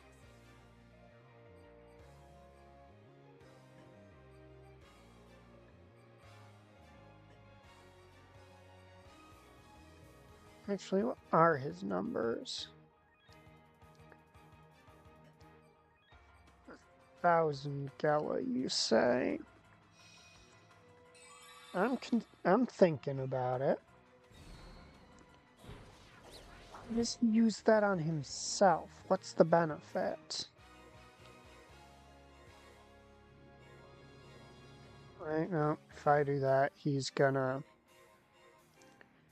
Actually, what are his numbers? 1,000 Gela, you say? I'm thinking about it. Just use that on himself. What's the benefit? Right, no, if I do that, he's gonna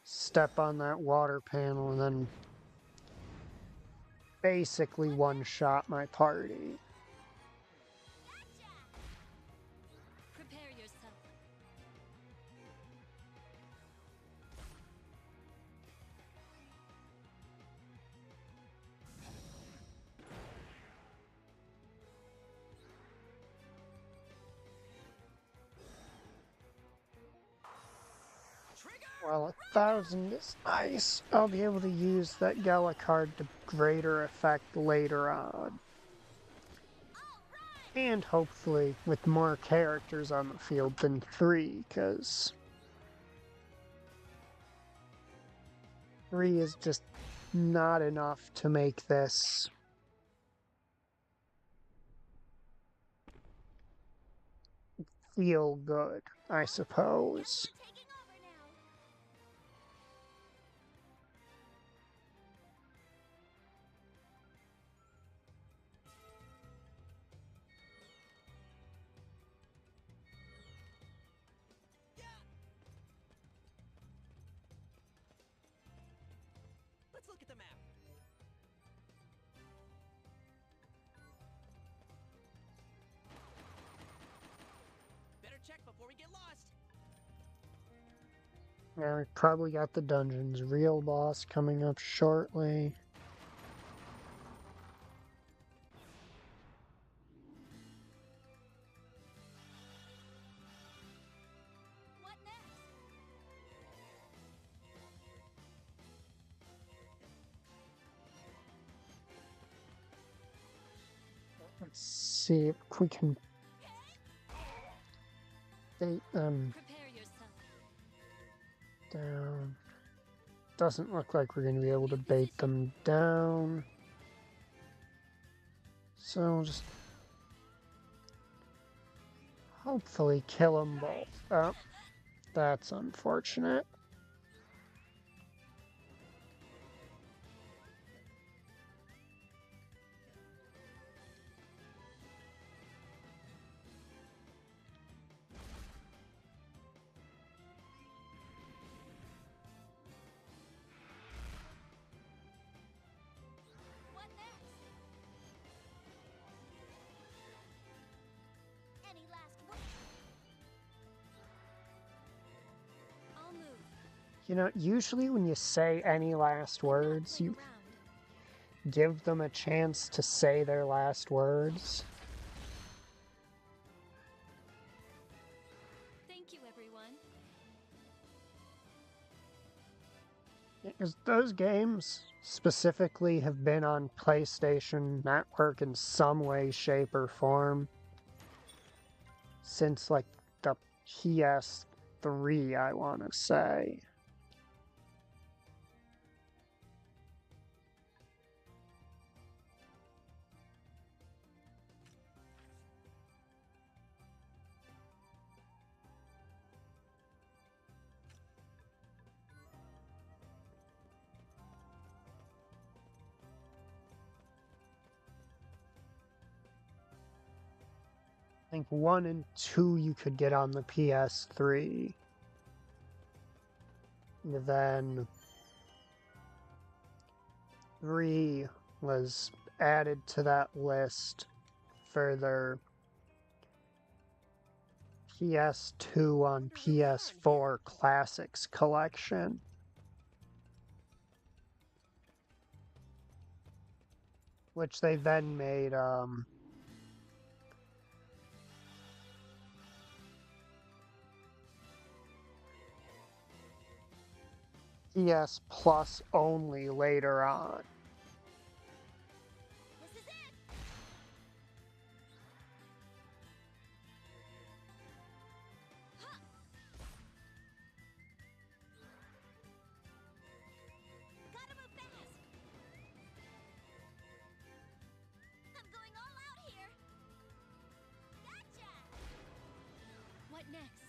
step on that water panel and then basically one-shot my party. Prepare yourself. Well, 1,000 is nice. I'll be able to use that Gala card to greater effect later on. And hopefully with more characters on the field than 3, because 3 is just not enough to make this feel good, I suppose. We're taking over now. Let's look at the map. Better check before we get lost. Yeah, we probably got the dungeon's real boss coming up shortly. What next? Let's see if we can bait them Prepare yourself. down. Doesn't look like we're going to be able to bait them down. So we'll just hopefully kill them both. Oh, that's unfortunate. What next? Any last words? I'll move. You know, usually when you say any last words, Not you wait around. give them a chance to say their last words. Thank you, everyone. Because those games specifically have been on PlayStation Network in some way, shape, or form since like the PS3, I want to say. I think 1 and 2 you could get on the PS3. And then 3 was added to that list for their PS2 on PS4 Classics collection. Which they then made PS Plus only later on. This is it. Huh. Gotta move fast. I'm going all out here. Gotcha. What next?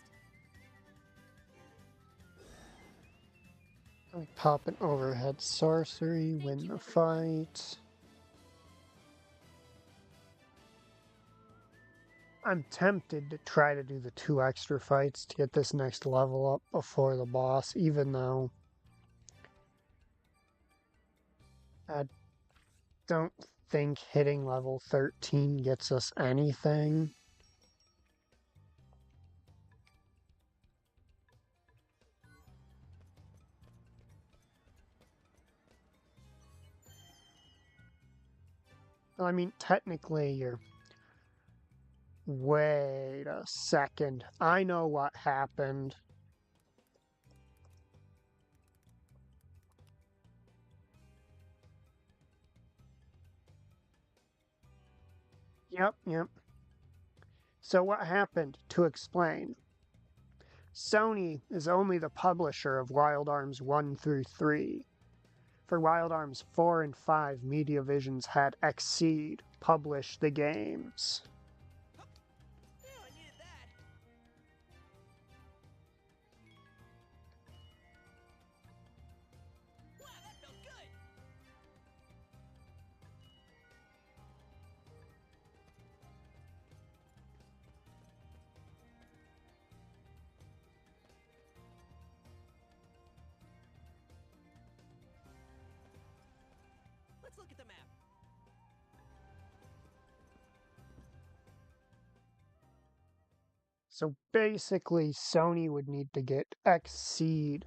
We pop an overhead sorcery, win the fight. I'm tempted to try to do the 2 extra fights to get this next level up before the boss, even though I don't think hitting level 13 gets us anything. I mean, technically, you're... Wait a second. I know what happened. Yep. So what happened? To explain. Sony is only the publisher of Wild Arms 1 through 3. For Wild Arms 4 and 5, Mediavision's had Exceed publish the games. Yeah, I needed that. Wow, that felt good. Let's look at the map. So basically, Sony would need to get Exceed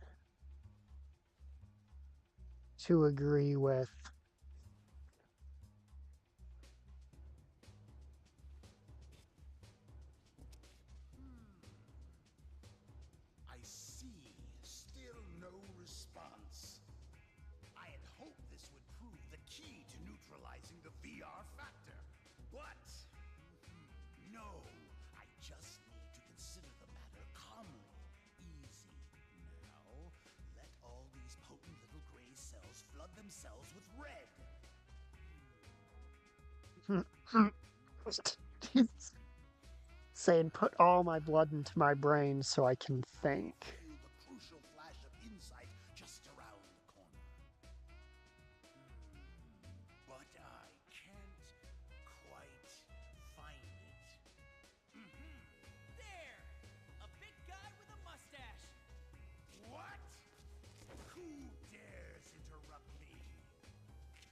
to agree with. I see. Still no response. I had hoped this would prove the key to neutralizing the VR factor. But no, I just need to consider the matter calmly. Easy. Now, let all these potent little gray cells flood themselves with red. Saying, put all my blood into my brain so I can think. Feel the crucial flash of insight just around the corner. But I can't quite find it. There! A big guy with a mustache. What? Who dares interrupt me?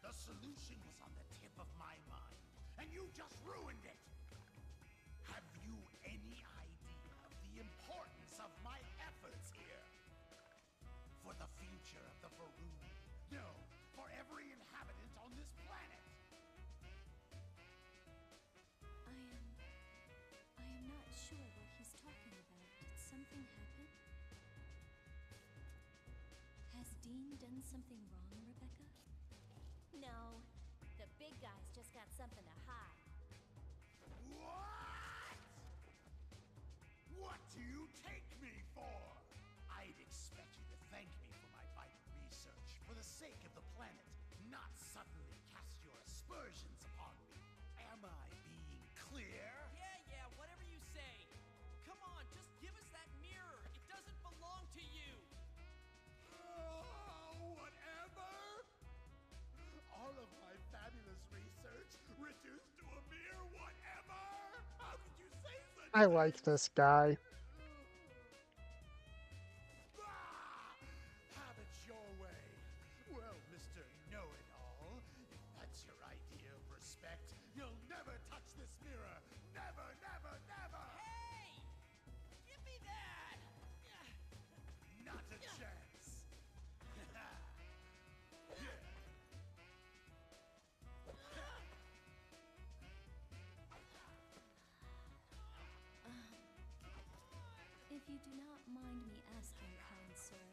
The solution was on the tip of my mind, and you just ruined it! Have you any idea of the importance of my efforts here? For the future of the Varuni. No, for every inhabitant on this planet. I am not sure what he's talking about. Did something happen? Has Dean done something wrong, Rebecca? No, the big guy's just got something to hide. What? What do you take me for? I'd expect you to thank me for my vital research, for the sake of the planet, not suddenly cast your aspersions upon me. Am I being clear? Yeah, whatever you say. Come on, just give us that mirror. It doesn't belong to you. Oh, whatever! All of my fabulous research reduced to a mere whatever? How could you say such I like this guy. Have it your way. Well, Mr. Know-It-All, if that's your idea of respect, you'll never touch this mirror. Never, never, never! Hey! Give me that! Not a chance. If you do not mind me asking, kind sir,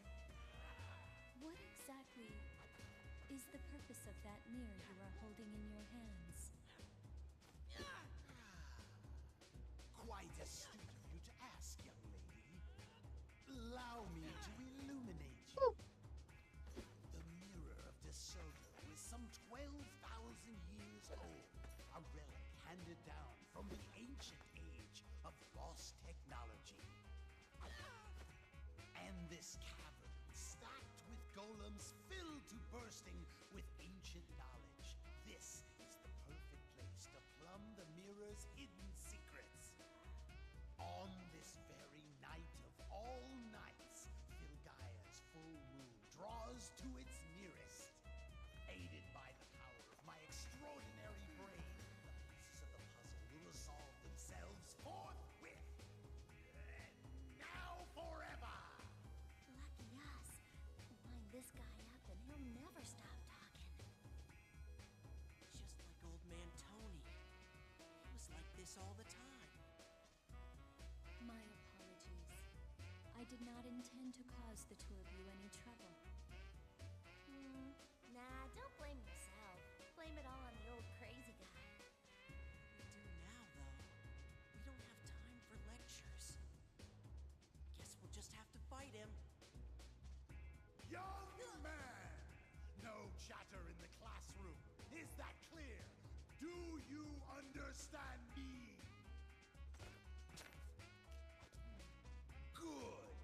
what exactly is the purpose of that mirror you are holding in your hands? Quite astute of you to ask, young lady. Allow me to illuminate you. The Mirror of DeSoto is some 12,000 years old, a relic handed down from the ancient age of lost technology. And this cavern, stacked with golems filled to bursting with ancient knowledge. This is the perfect place to plumb the mirror's hidden secrets. On this very night of all nights, Filgaia's full moon draws to its nearest. Aided by the power of my extraordinary brain, the pieces of the puzzle will resolve themselves forthwith. And now forever! Lucky us. Wind this guy up and he'll never stop talking. Just like old man Tony. He was like this all the time. My apologies. I did not intend to cause the two of you any trouble. Nah, don't blame yourself. Blame it all on the old crazy guy. We do now, though. We don't have time for lectures. Guess we'll just have to fight him. Young man! No chatter in the classroom. Is that clear? Do you understand me? Good.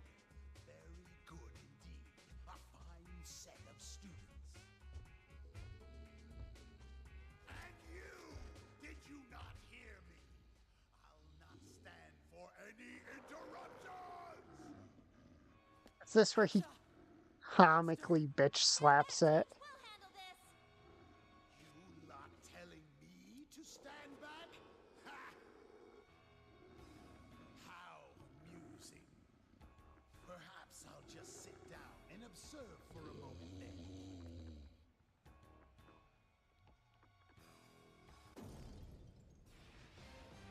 Very good indeed. A fine set of students. And you! Did you not hear me? I'll not stand for any interruptions! Is this where he comically bitch slaps it? We'll handle this. You not telling me to stand back? Ha! How amusing. Perhaps I'll just sit down and observe for a moment then.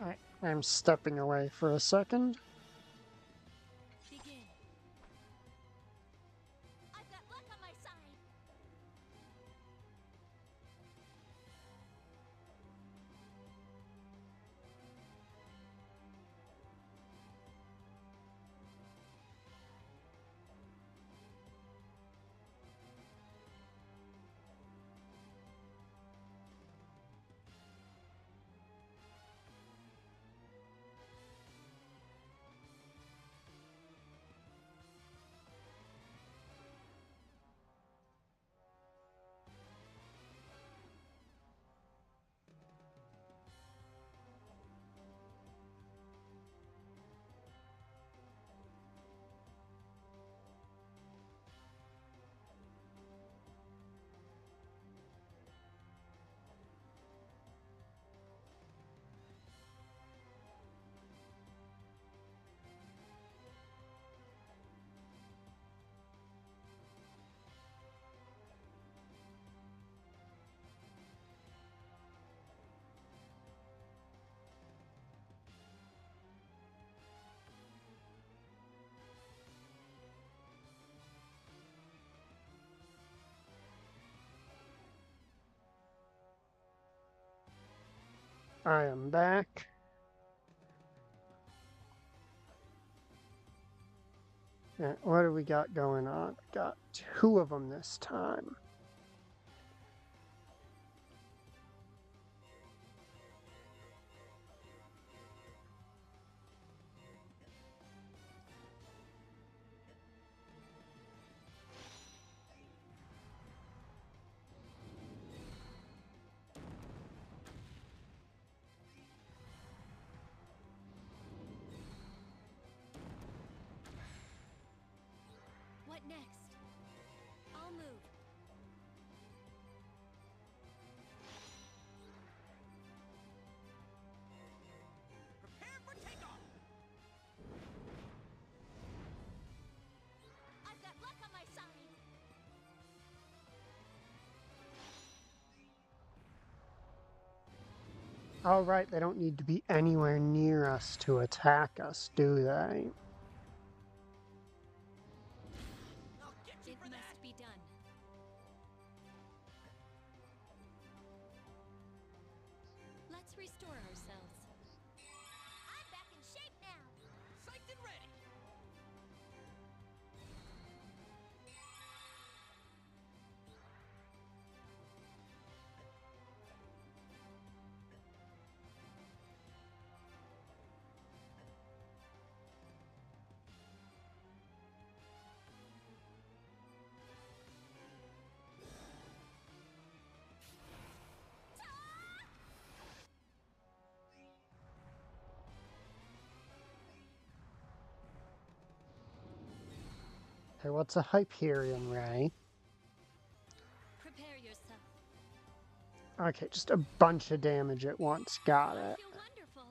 Alright, I'm stepping away for a second. Begin. I've got luck on my side. I am back. What do we got going on? Got two of them this time. What next? I'll move. Prepare for takeoff! I've got luck on my side. All right, they don't need to be anywhere near us to attack us, do they? I'll get you It for that! must be done. Let's restore ourselves. I'm back in shape now. Psyched and ready! Okay, what's a Hyperion Ray? Prepare yourself. Okay, just a bunch of damage at once. Got I it. feel wonderful.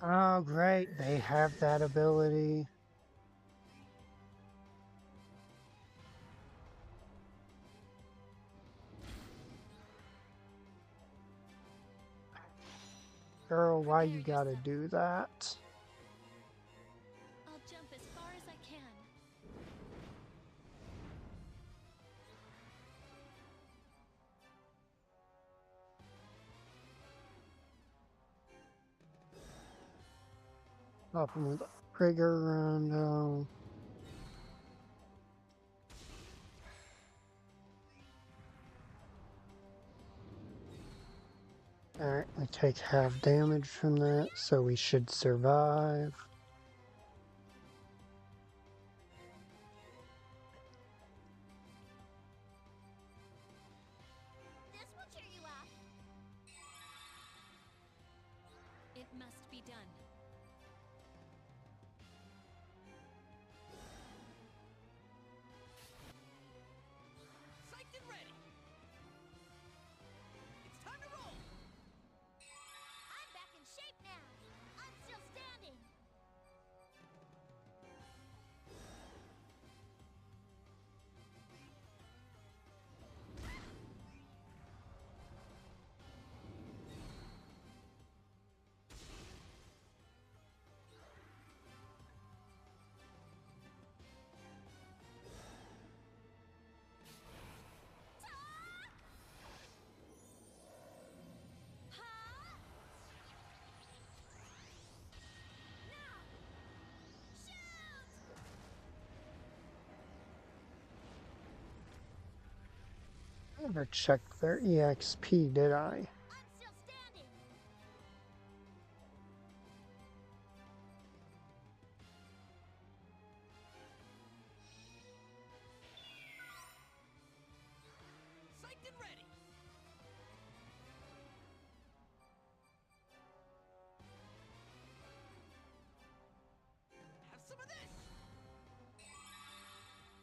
Oh, great. They have that ability. Girl, why you gotta do that? I'll jump as far as I can. Up with a trigger rondo. Alright, we take half damage from that, so we should survive. This will cheer you up. It must be done. Psyched and ready. It's time to roll. I'm back in shape now. I'm still standing. I never checked their EXP, did I? I'm still standing. Psyched and ready. Have some of this.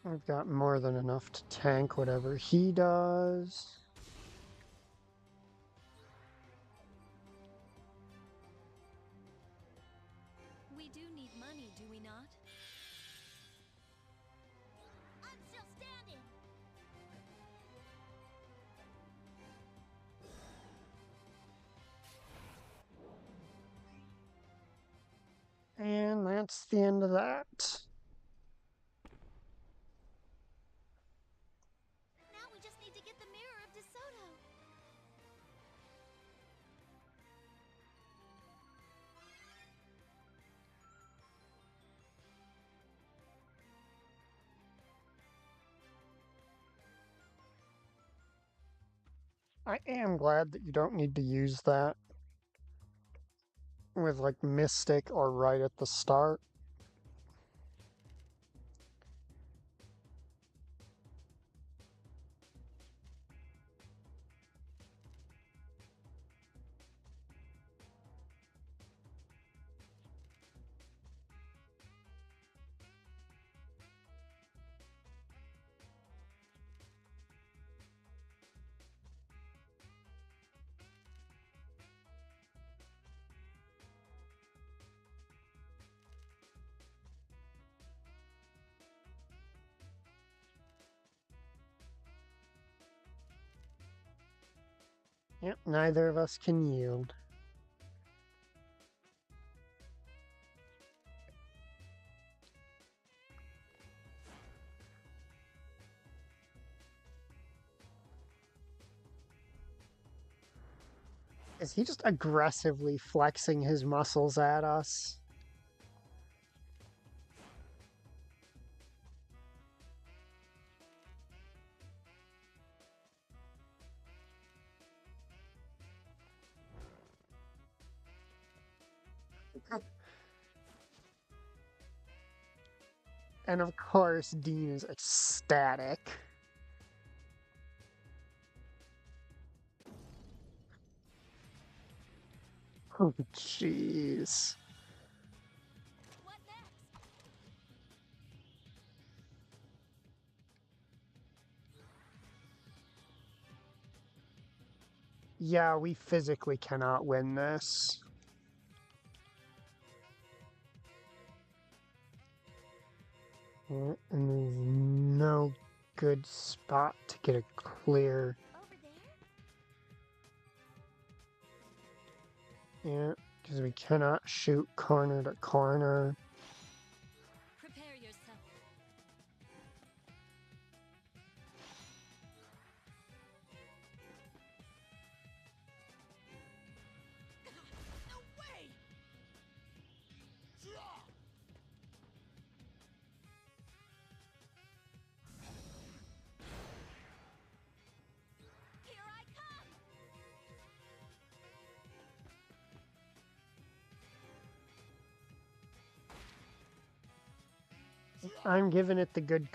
I've got more than enough to tank whatever he does. We do need money, do we not? I'm still standing. And that's the end of that. Now we just need to get the mirror of DeSoto. I am glad that you don't need to use that with like Mystic or right at the start. Yep, neither of us can yield. Is he just aggressively flexing his muscles at us? And of course, Dean is ecstatic. Oh, jeez. What next? Yeah, we physically cannot win this. And there's no good spot to get a clear. Over there? Yeah, because we cannot shoot corner to corner. Prepare yourself. No way! Here I come! I'm giving it the good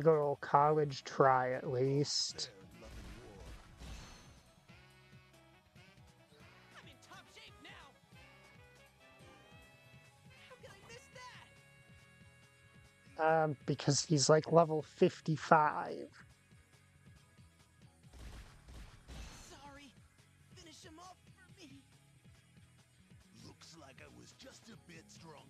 old college try at least. I'm in top shape now! How could I miss that? Because he's like level 55. Sorry. Finish him off for me. Looks like I was just a bit stronger.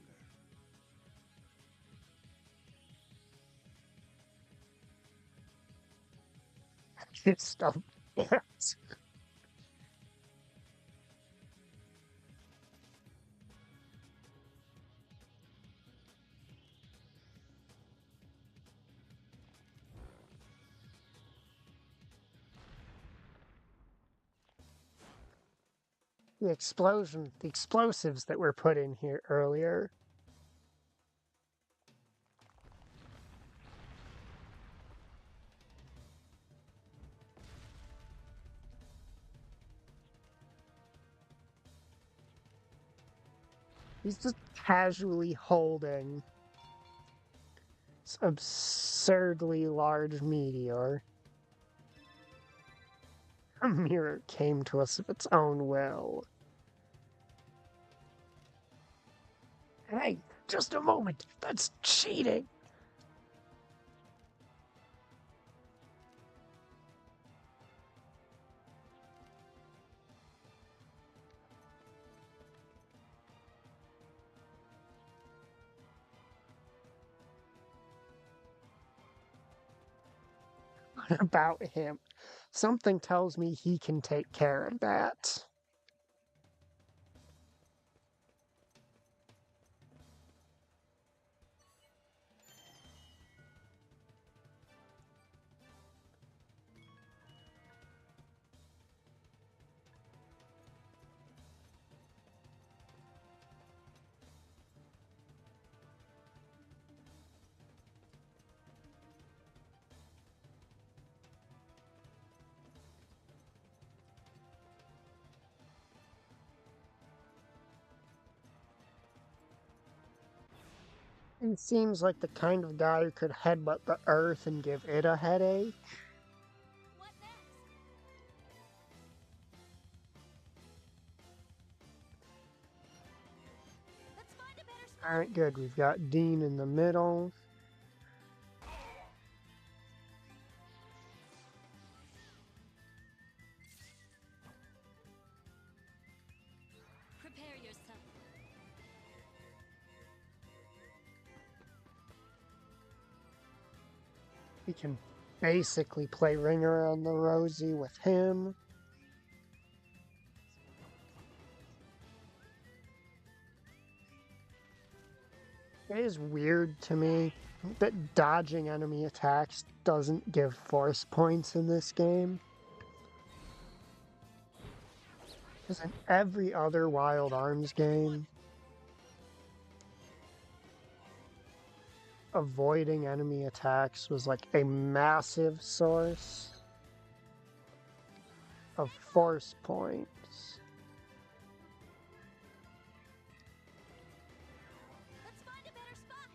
It's stuff. Yes. The explosives that were put in here earlier. He's just casually holding this absurdly large meteor. A mirror came to us of its own will. Hey, just a moment. That's cheating. What about him? Something tells me he can take care of that. He seems like the kind of guy who could headbutt the earth and give it a headache. What next? Let's find a better spot. Alright, good. We've got Dean in the middle. Prepare yourself. We can basically play Ring Around the Rosie with him. It is weird to me that dodging enemy attacks doesn't give force points in this game. Because in every other Wild Arms game, avoiding enemy attacks was like a massive source of force points. Let's find a better spot.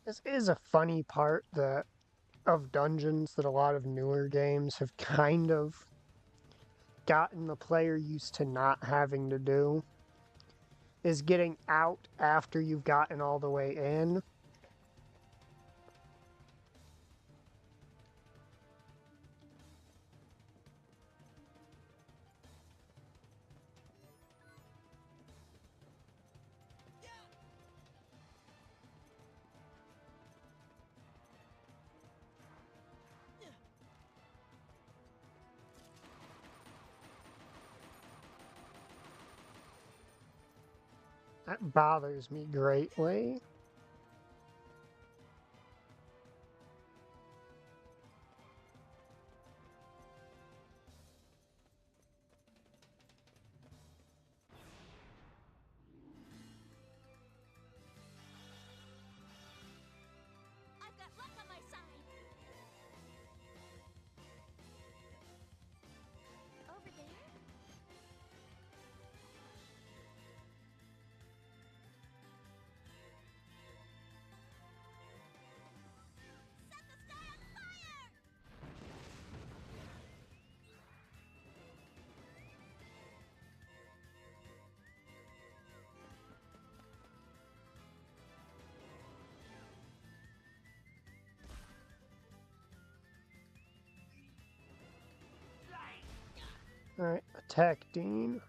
This is a funny part that of dungeons that a lot of newer games have kind of gotten the player used to not having to do, is getting out after you've gotten all the way in. That bothers me greatly. I've got luck on my side. Over there? Set the sky on fire! Alright, attack Dean.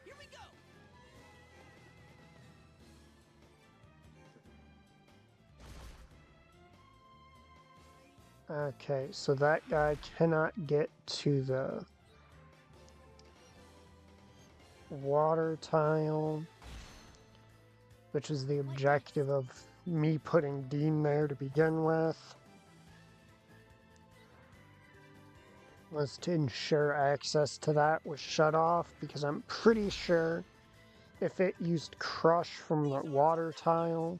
Here we go. Okay, so that guy cannot get to the water tile, which is the objective of me putting Dean there to begin with, was to ensure access to that was shut off, because I'm pretty sure if it used Crush from the water tile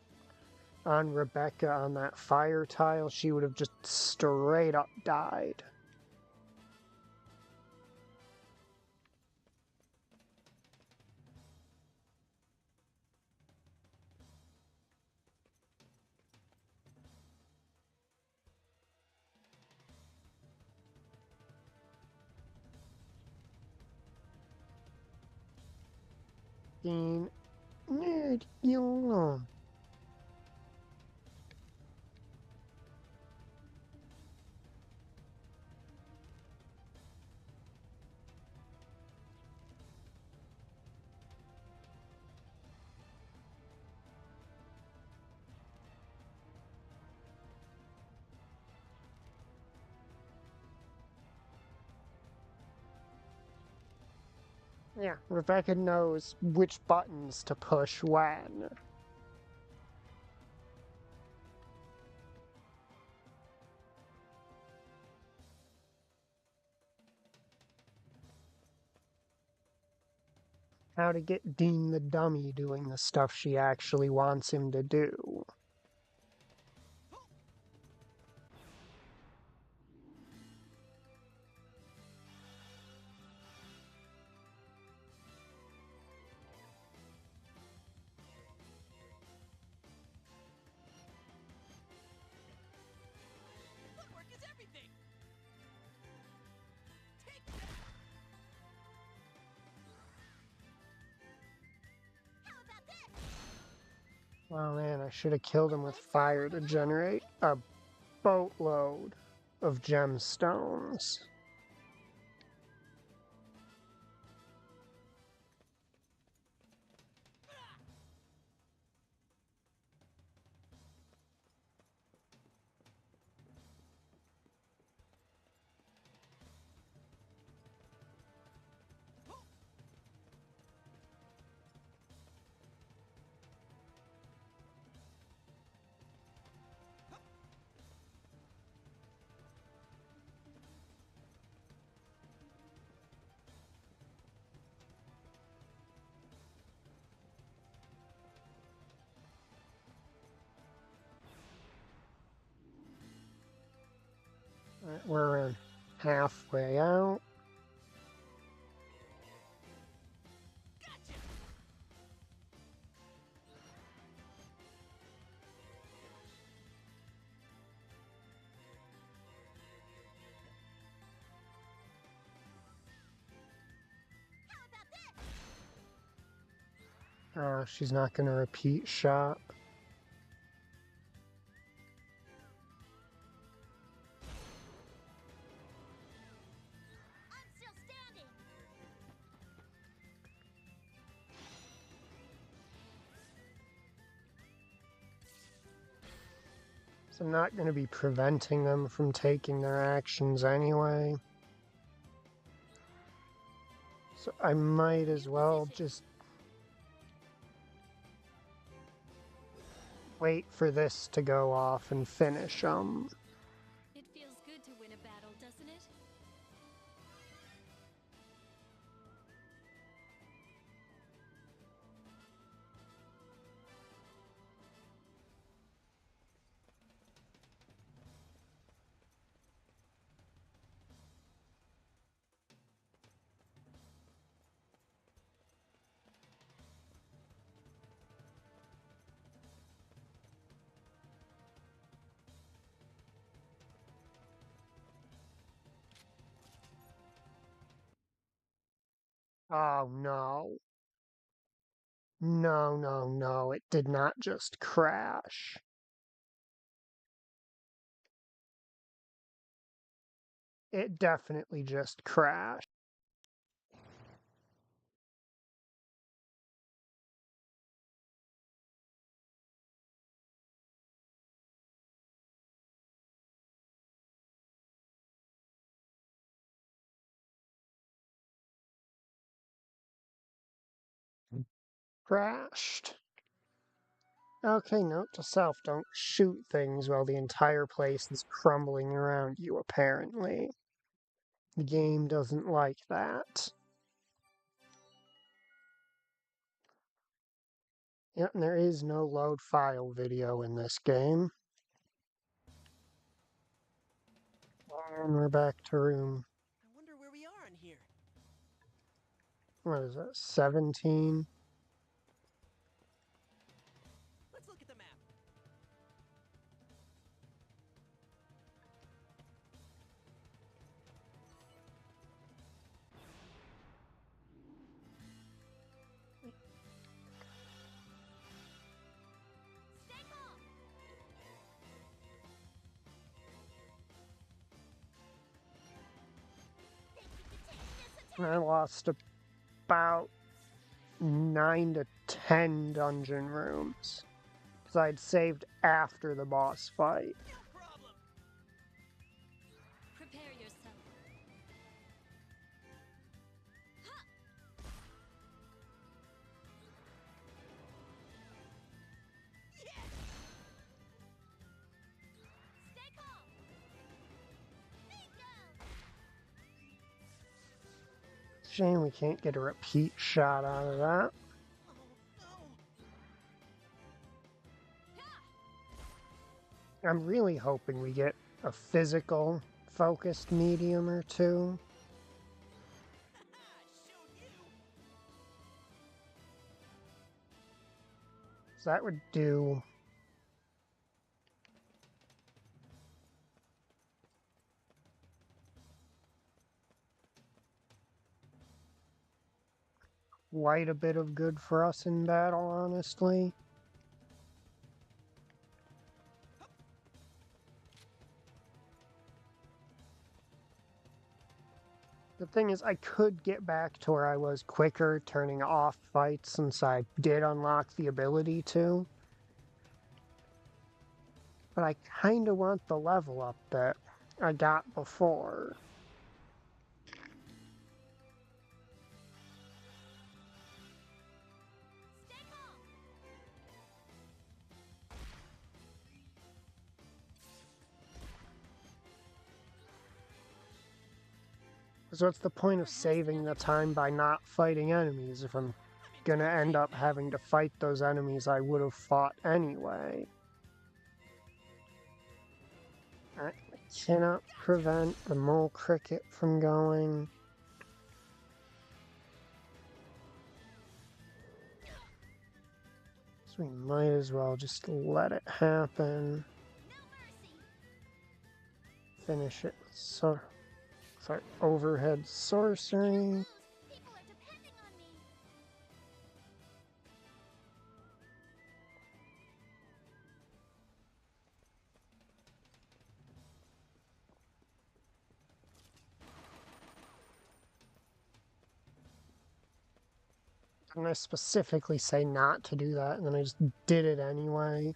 on Rebecca on that fire tile, she would have just straight up died. Dean, nerd, you alone. Yeah, Rebecca knows which buttons to push when. How to get Dean the dummy doing the stuff she actually wants him to do. Footwork is everything. Take that. How about this? Oh man, I should have killed him with fire to generate a boatload of gemstones. Alright, we're in halfway out. Gotcha. Oh, she's not gonna repeat shot. I'm still standing. So I'm not gonna be preventing them from taking their actions anyway. So I might as well just wait for this to go off and finish them. It feels good to win a battle, doesn't it? Oh no. No, no, no, it did not just crash. It definitely just crashed. Crashed. Okay, note to self, don't shoot things while the entire place is crumbling around you, apparently. The game doesn't like that. Yep, and there is no load file video in this game. And we're back to room, I wonder where we are in here. what is that, 17? Let's look at the map. Stay calm. Think you can take this And attack? I lost about 9 to 10 dungeon rooms. Because I'd saved after the boss fight. No problem. Prepare yourself. Stay calm. Bingo. Shame we can't get a repeat shot out of that. Oh, no. I'm really hoping we get a physical focused medium or two. Shoot you. So that would do quite a bit of good for us in battle, honestly. The thing is, I could get back to where I was quicker turning off fights since I did unlock the ability to. But I kinda want the level up that I got before. Stay calm. So what's the point of saving the time by not fighting enemies if I'm gonna end up having to fight those enemies I would have fought anyway? I cannot prevent the mole cricket from going. So we might as well just let it happen. No mercy. Finish it. Sorry, overhead sorcery. People are depending on me. And I specifically say not to do that, and then I just did it anyway.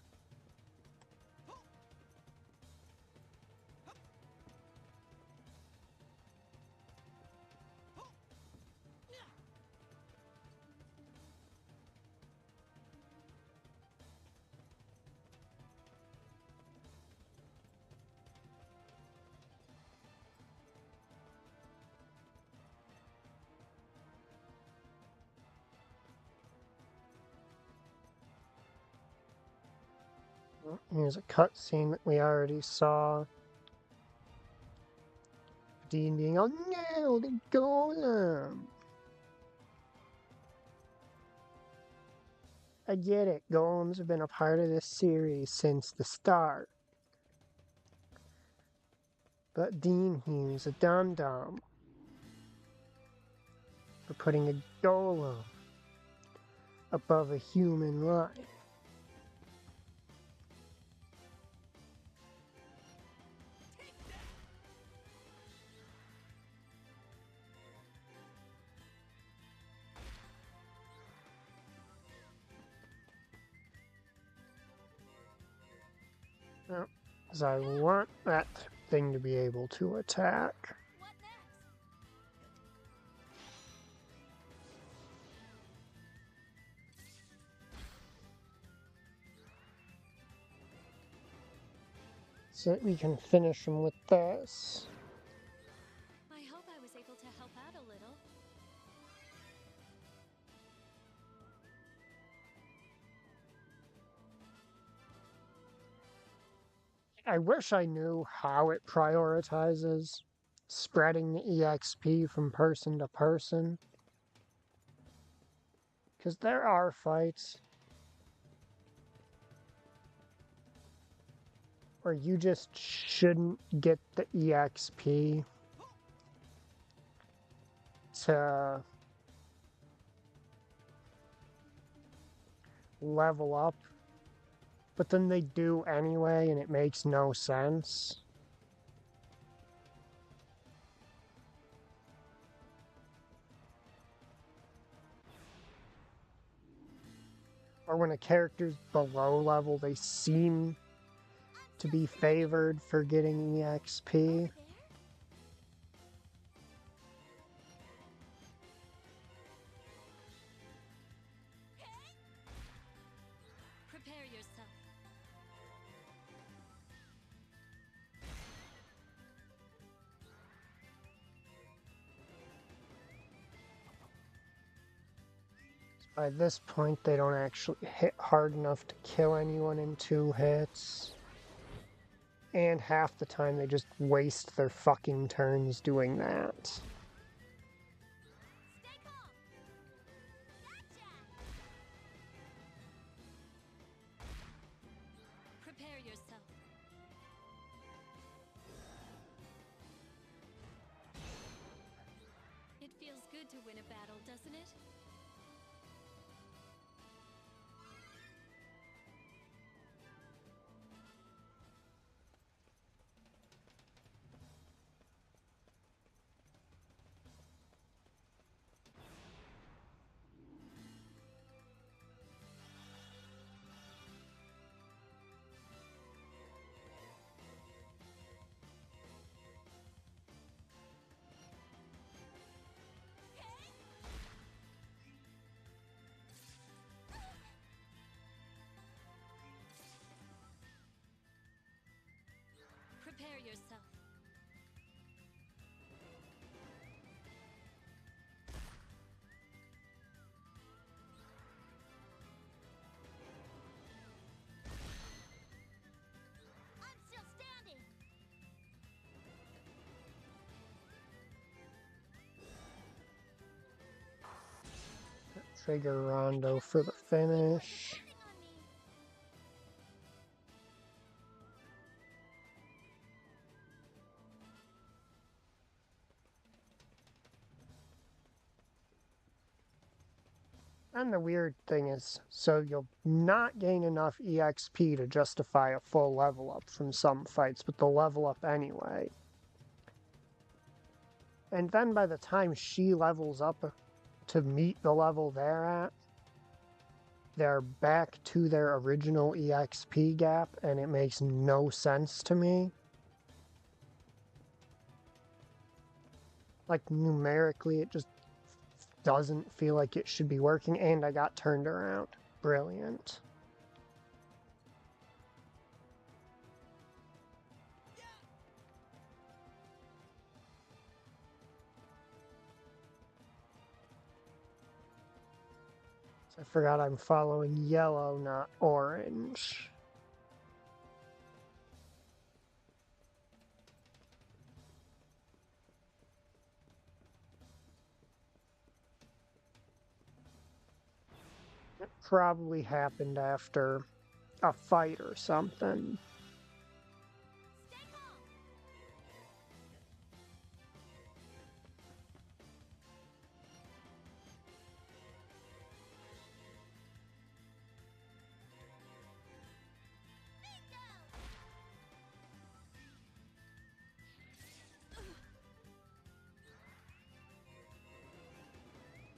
Here's a cutscene that we already saw. Dean being, oh no, the golem! I get it, golems have been a part of this series since the start. But Dean he's a dum-dum for putting a golem above a human life. Because I want that thing to be able to attack. What next? So that we can finish him with this. I hope I was able to help out a little. I wish I knew how it prioritizes spreading the EXP from person to person. Because there are fights where you just shouldn't get the EXP to level up, but then they do anyway, and it makes no sense. Or when a character's below level, they seem to be favored for getting EXP. There? Prepare yourself. By this point, they don't actually hit hard enough to kill anyone in 2 hits. And half the time, they just waste their fucking turns doing that. Stay calm. Gotcha. Prepare yourself. It feels good to win a battle, doesn't it? Prepare yourself. I'm still standing. Trigger Rondo for the finish. Landing on me. And the weird thing is, so you'll not gain enough EXP to justify a full level up from some fights, but they'll level up anyway. And then by the time she levels up to meet the level they're at, they're back to their original EXP gap, and it makes no sense to me. Like, numerically, it just doesn't feel like it should be working, and I got turned around. Brilliant. I forgot I'm following yellow, not orange. It probably happened after a fight or something. Stay calm.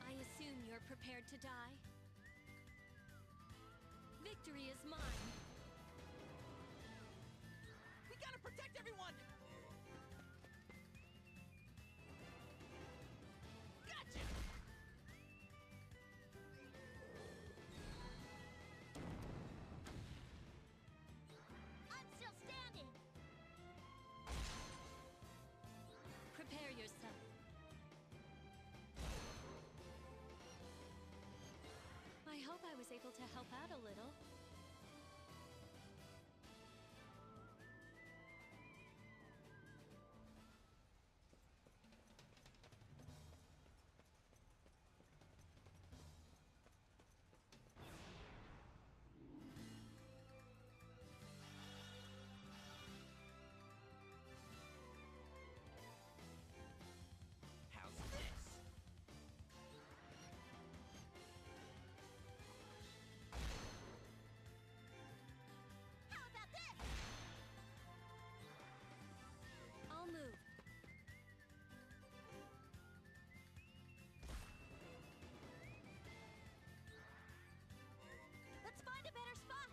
I assume you're prepared to die? Victory is mine. We gotta protect everyone! Gotcha! I'm still standing. Prepare yourself. I hope I was able to help out a little. How's this? How about this? I'll move. Let's find a better spot.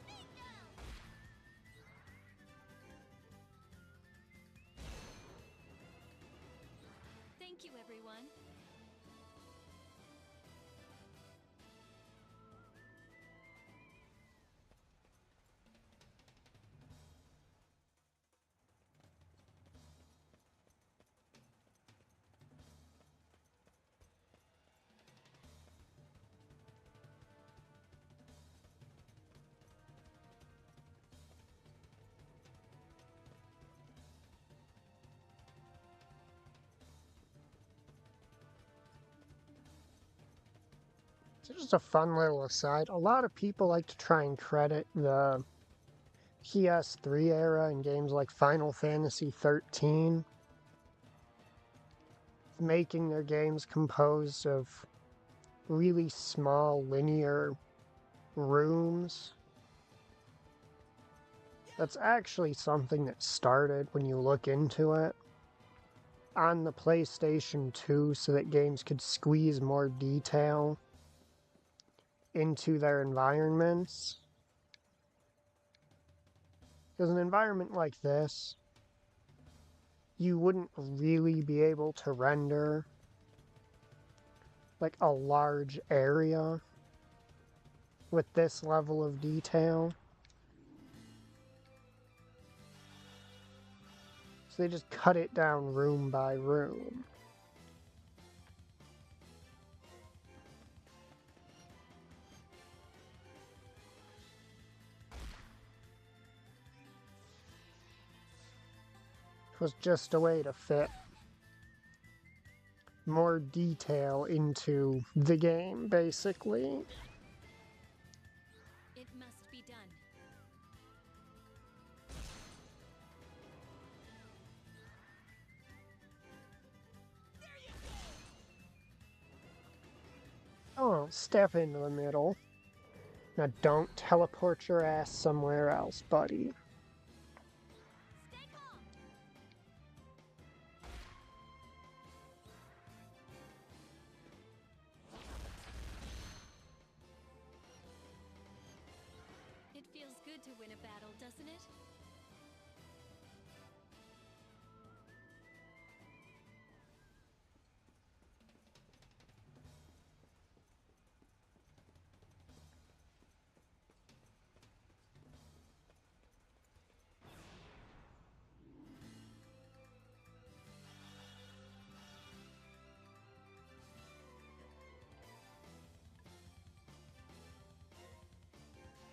Bingo! Thank you, everyone. So just a fun little aside. A lot of people like to try and credit the PS3 era in games like Final Fantasy 13, making their games composed of really small linear rooms. That's actually something that started when you look into it on the PlayStation 2 so that games could squeeze more detail into their environments. Because an environment like this, you wouldn't really be able to render like a large area with this level of detail. So they just cut it down room by room. It was just a way to fit more detail into the game, basically. It must be done. Oh, step into the middle. Now don't teleport your ass somewhere else, buddy. Stay calm. good to win a battle, doesn't it?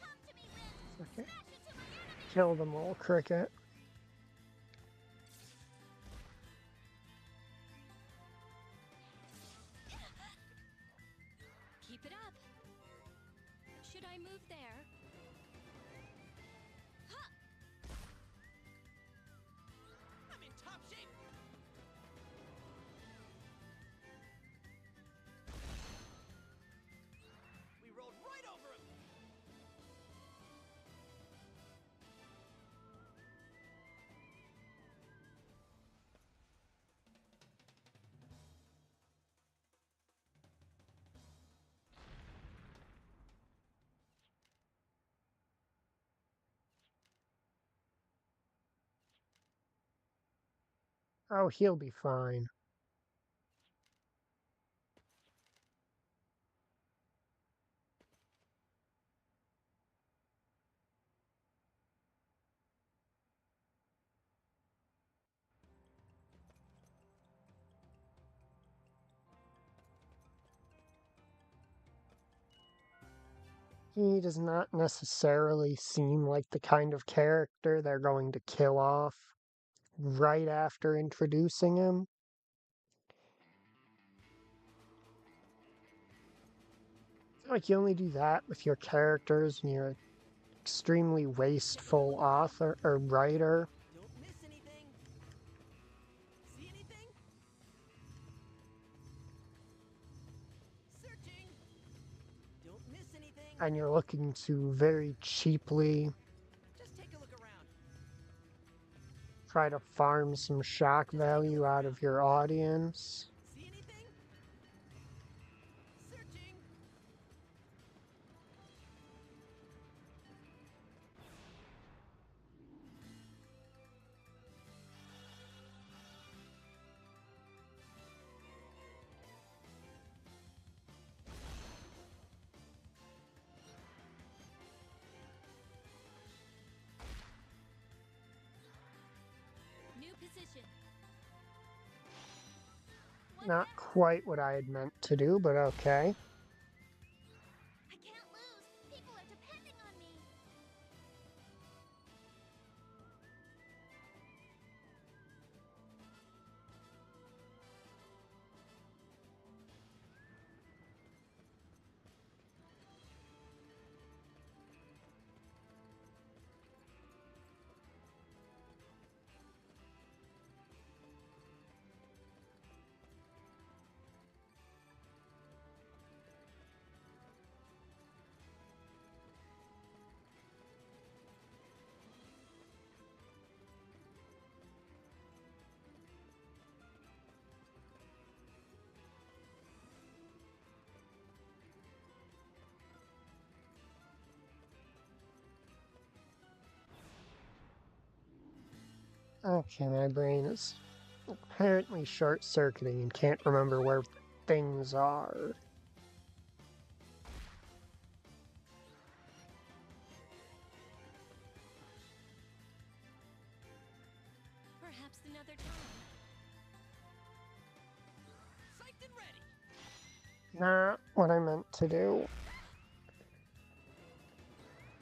Come to me, Wind! Okay. Smash into my enemy! Kill them all, Cricket. Keep it up. Should I move there? Ha! I'm in top shape! We rolled right over him! Oh, he'll be fine. He does not necessarily seem like the kind of character they're going to kill off right after introducing him. I feel like you only do that with your characters when you're an extremely wasteful author or writer. Don't miss anything! See anything? Searching! Don't miss anything! And you're looking to very cheaply Just take a look around. try to farm some shock value out of your audience. See anything? Searching! New position. Not quite what I had meant to do, but okay. I can't lose! People are depending on me! Okay, my brain is apparently short-circuiting and can't remember where things are. Perhaps another time. Psyched and ready! Not what I meant to do.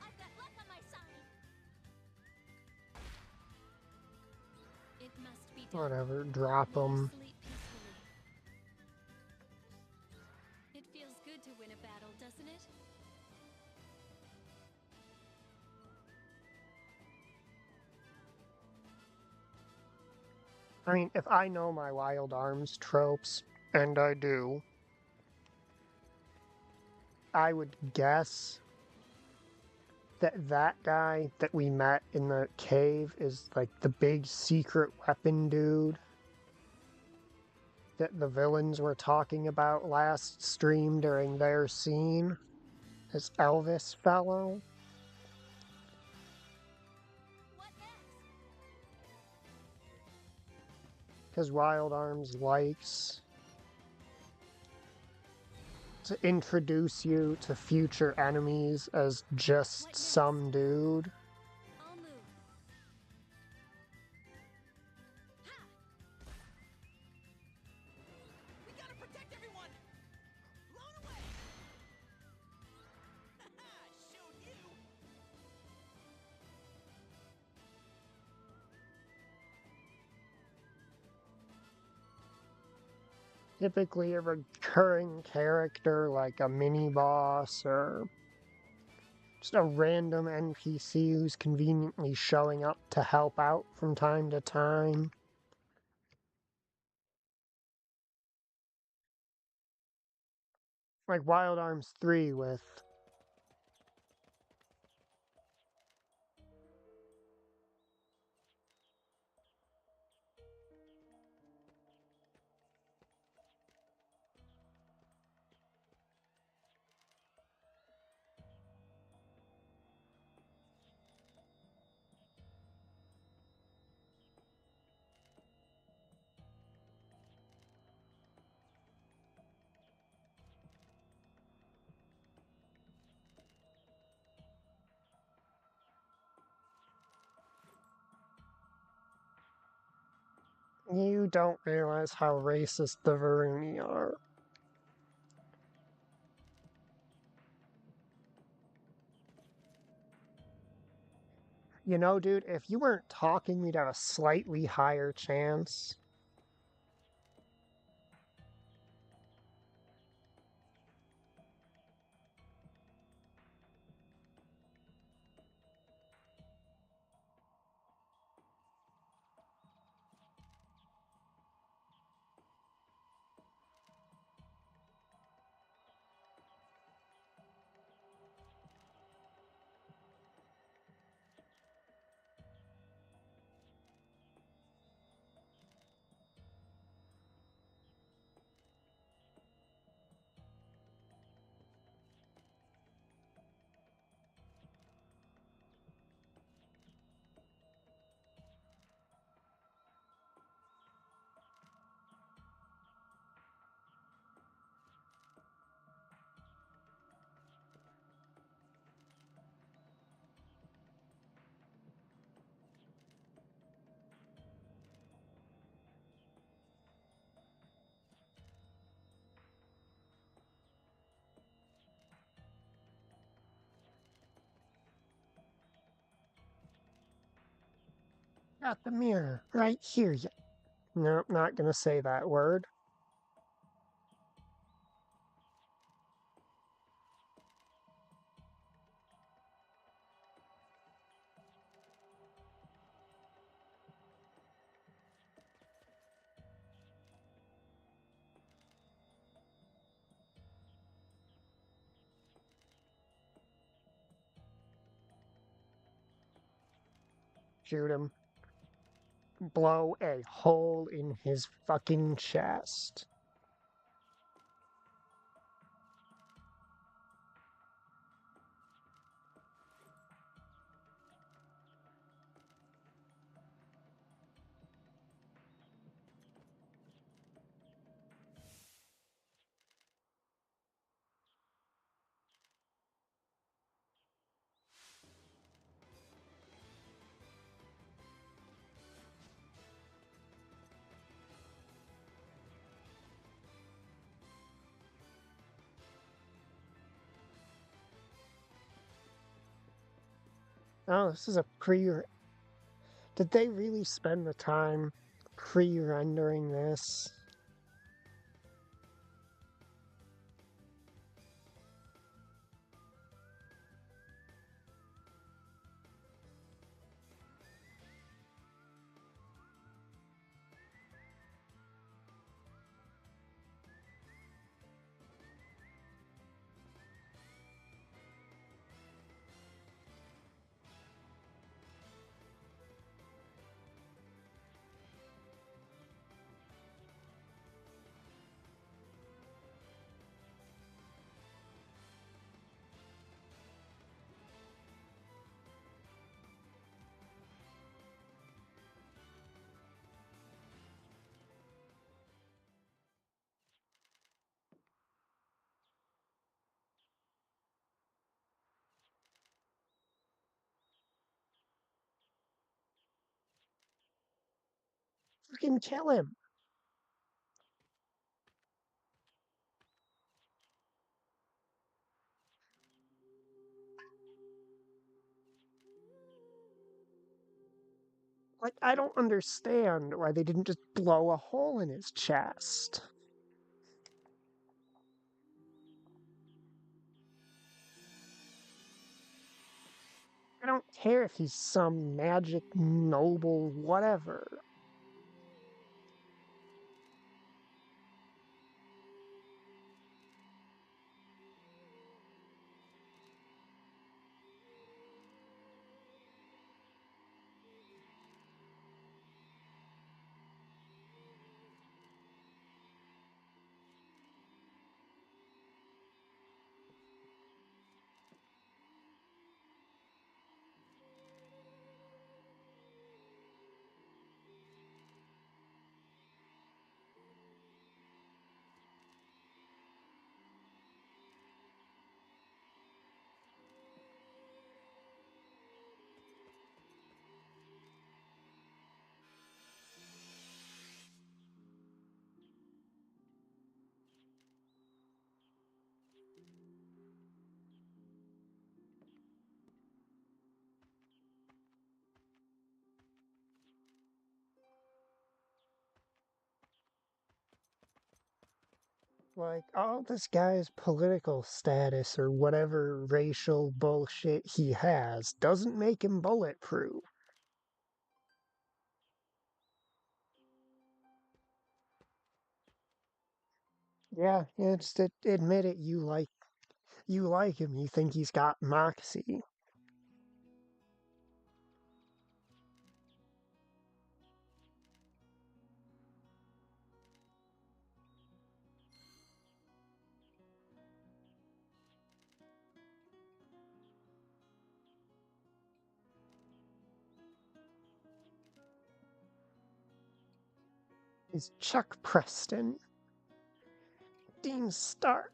I've got luck on my side! It must be done. Whatever, drop Let us them. sleep peacefully. It feels good to win a battle, doesn't it? I mean, if I know my Wild Arms tropes, and I do, I would guess that that guy that we met in the cave is like the big secret weapon dude that the villains were talking about last stream during their scene. This Elvis fellow. Because Wild Arms likes to introduce you to future enemies as just some dude. I'll move. Ha! We gotta protect everyone! Blown away! Haha! Showed you! Typically a recurring character like a mini-boss or just a random NPC who's conveniently showing up to help out from time to time. Like Wild Arms 3 with you don't realize how racist the Varuni are. You know, dude, if you weren't talking, we'd have a slightly higher chance. Got the mirror right here. Nope, not gonna say that word. Shoot him. Blow a hole in his fucking chest. Oh, this is a pre. Did they really spend the time pre-rendering this? fucking kill him. Like, I don't understand why they didn't just blow a hole in his chest. I don't care if he's some magic noble whatever. Like, all this guy's political status or whatever racial bullshit he has doesn't make him bulletproof. Yeah, it's to admit it, you like him, you think he's got moxie. He's Chuck Preston, Dean Stark.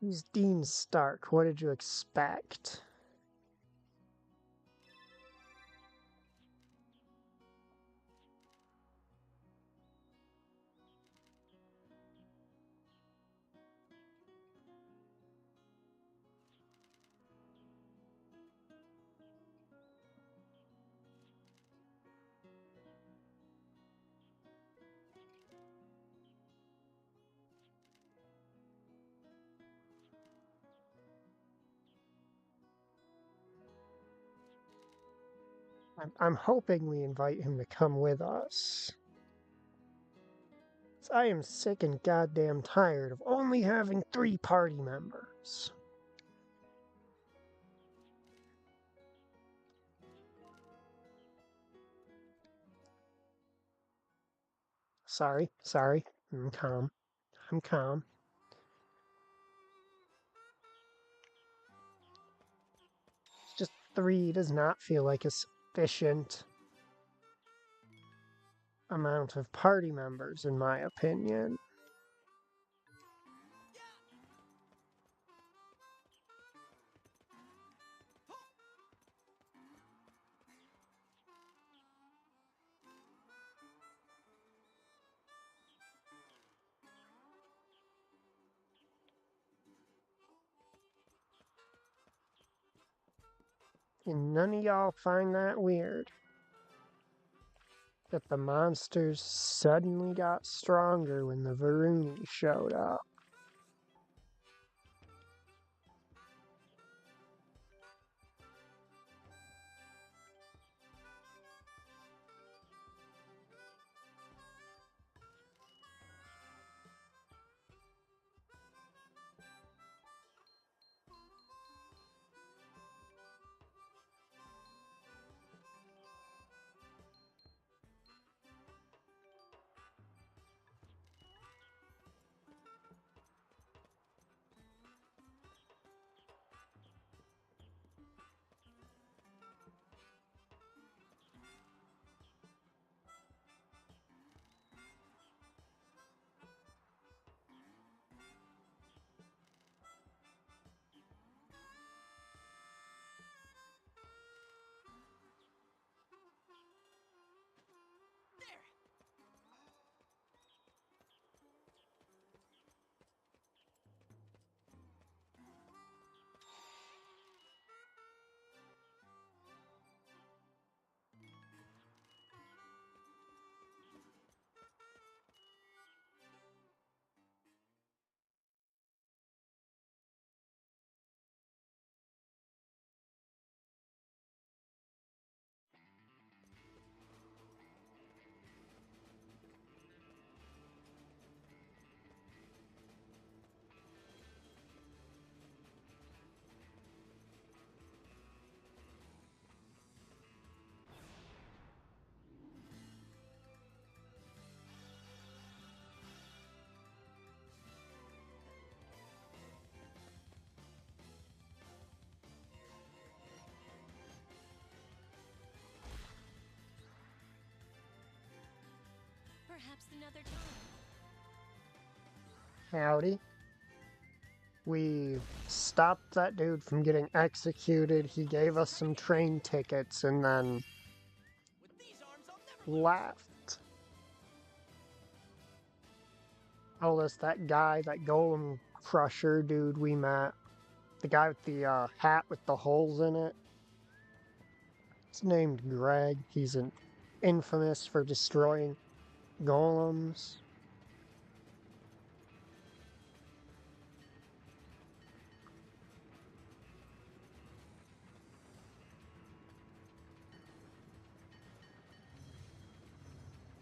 He's Dean Stark. What did you expect? I'm hoping we invite him to come with us. I am sick and goddamn tired of only having 3 party members. Sorry. I'm calm. I'm calm. Just 3 does not feel like a sufficient amount of party members, in my opinion. And none of y'all find that weird. That the monsters suddenly got stronger when the Varuni showed up. Perhaps another time. Howdy. We stopped that dude from getting executed. He gave us some train tickets and then With these arms, I'll never left. Told us that guy, that golem crusher dude we met. The guy with the hat with the holes in it. He's named Greg. He's infamous for destroying golems.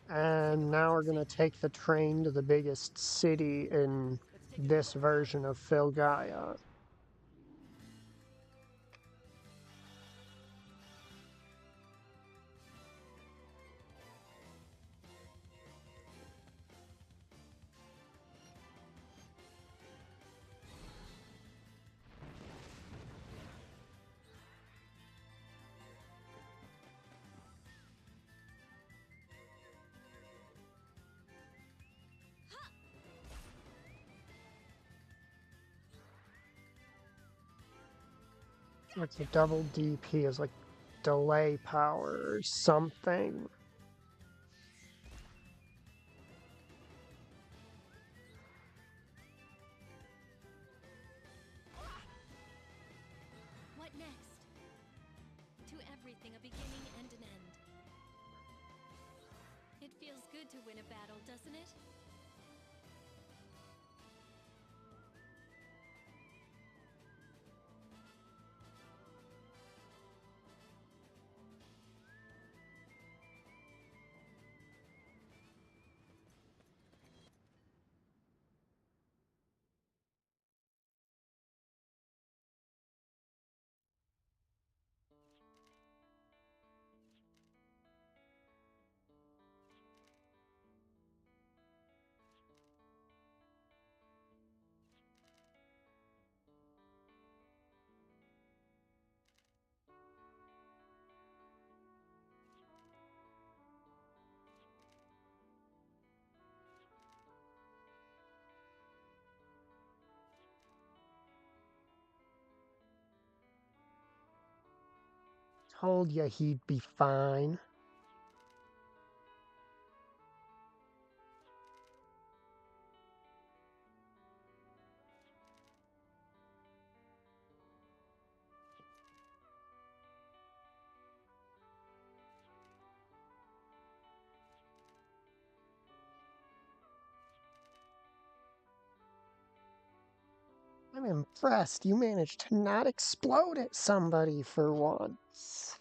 And now we're gonna take the train to the biggest city in this version of Filgaia. Like the double DP is like delay power or something. What next? To everything a beginning and an end. It feels good to win a battle, doesn't it? Told ya he'd be fine. impressed. You managed to not explode at somebody for once.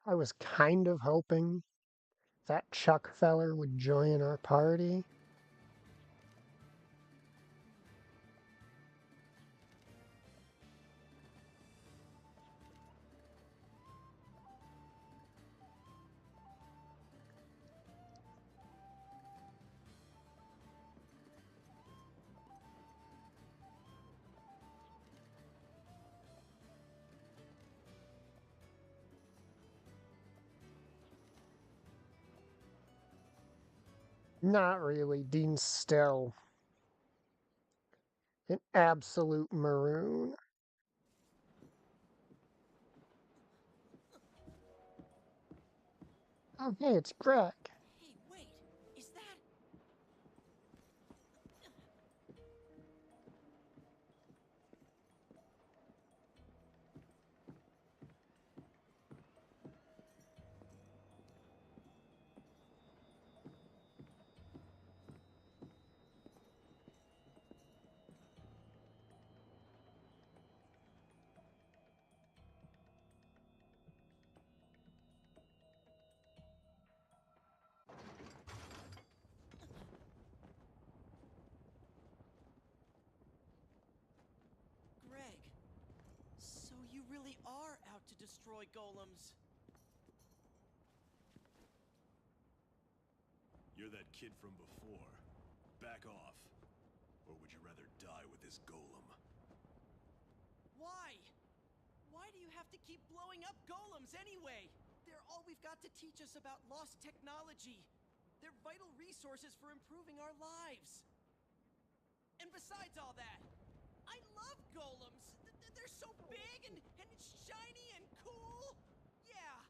I was kind of hoping that Chuck feller would join our party. Not really. Dean's still an absolute maroon. Oh, hey, it's Greg. Hey, wait! Is that... Greg, so you really are out to destroy golems? You're that kid from before. Back off. Or would you rather die with this golem? Why? Why do you have to keep blowing up golems anyway? They're all we've got to teach us about lost technology. They're vital resources for improving our lives. And besides all that, I love golems. They're so big and shiny and cool. Yeah.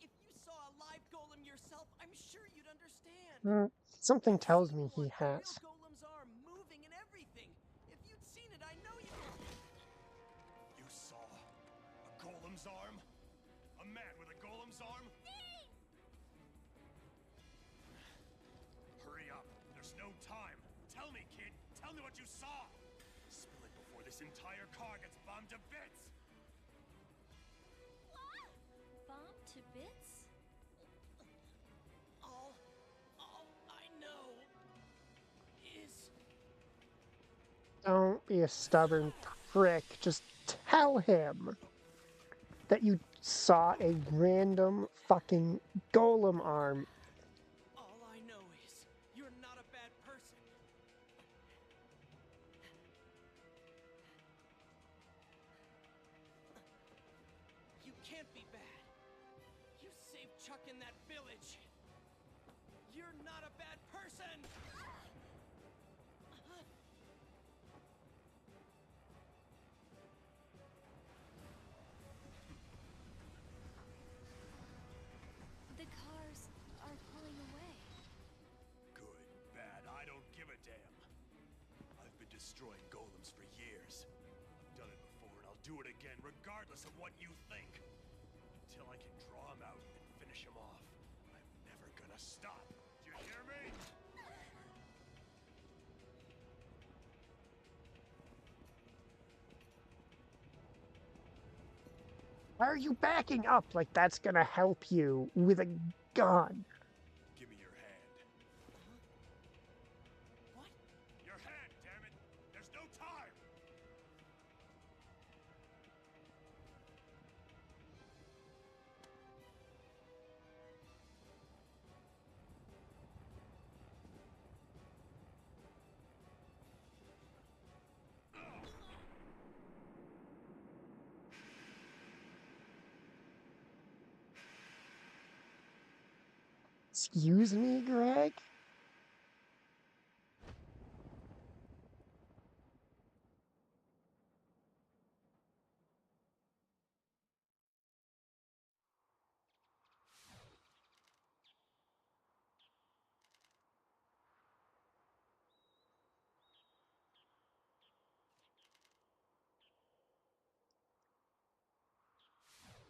If you saw a live golem yourself, I'm sure you'd understand. Something You've tells seen me he what a has. real golem's arm moving and everything. If you'd seen it, I know you... You saw a golem's arm? A man with a golem's arm? Hurry up. There's no time. Tell me, kid. Tell me what you saw. Spill it before this entire car gets bombed to bits. Bomb to bits? All I know is... Don't be a stubborn prick. Just tell him that you saw a random fucking golem arm. All I know is you're not a bad person. You can't be bad. You saved Chuck in that village. You're not a bad person. The cars are pulling away. Good, bad, I don't give a damn. I've been destroying golems for years. I've done it before and I'll do it again, regardless of what you think. Until I can draw him out and finish him off. I'm never gonna stop. Do you hear me? Why are you backing up like that's gonna help you with a gun? Give me your hand. What? Your hand, damn it! There's no time! Excuse me, Greg?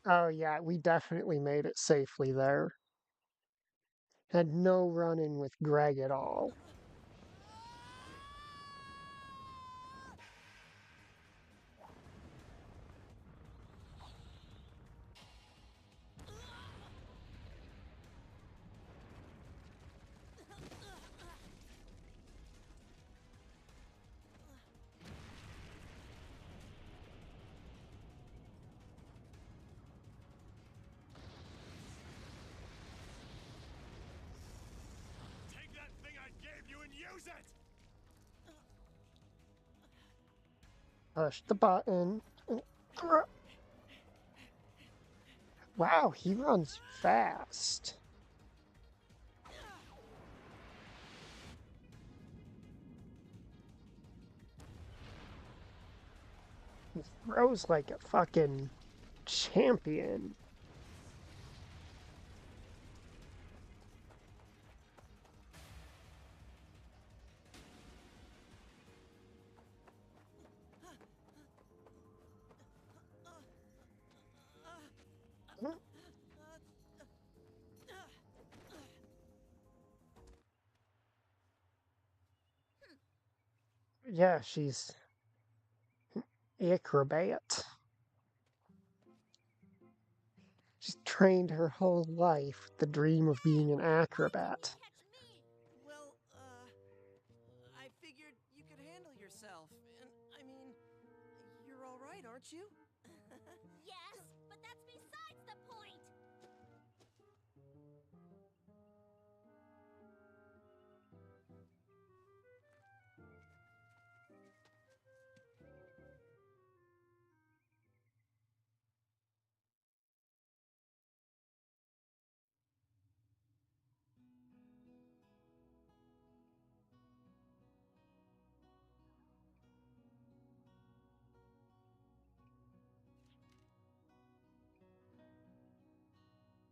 Oh yeah, we definitely made it safely there. Had no run-in with Greg at all. Take that thing I gave you and use it! Push the button. Wow, he runs fast. He throws like a fucking champion. Yeah, she's acrobat. She's trained her whole life the dream of being an acrobat. Catch me! Well, I figured you could handle yourself. And, I mean, you're alright, aren't you? Yes, but that's besides the point!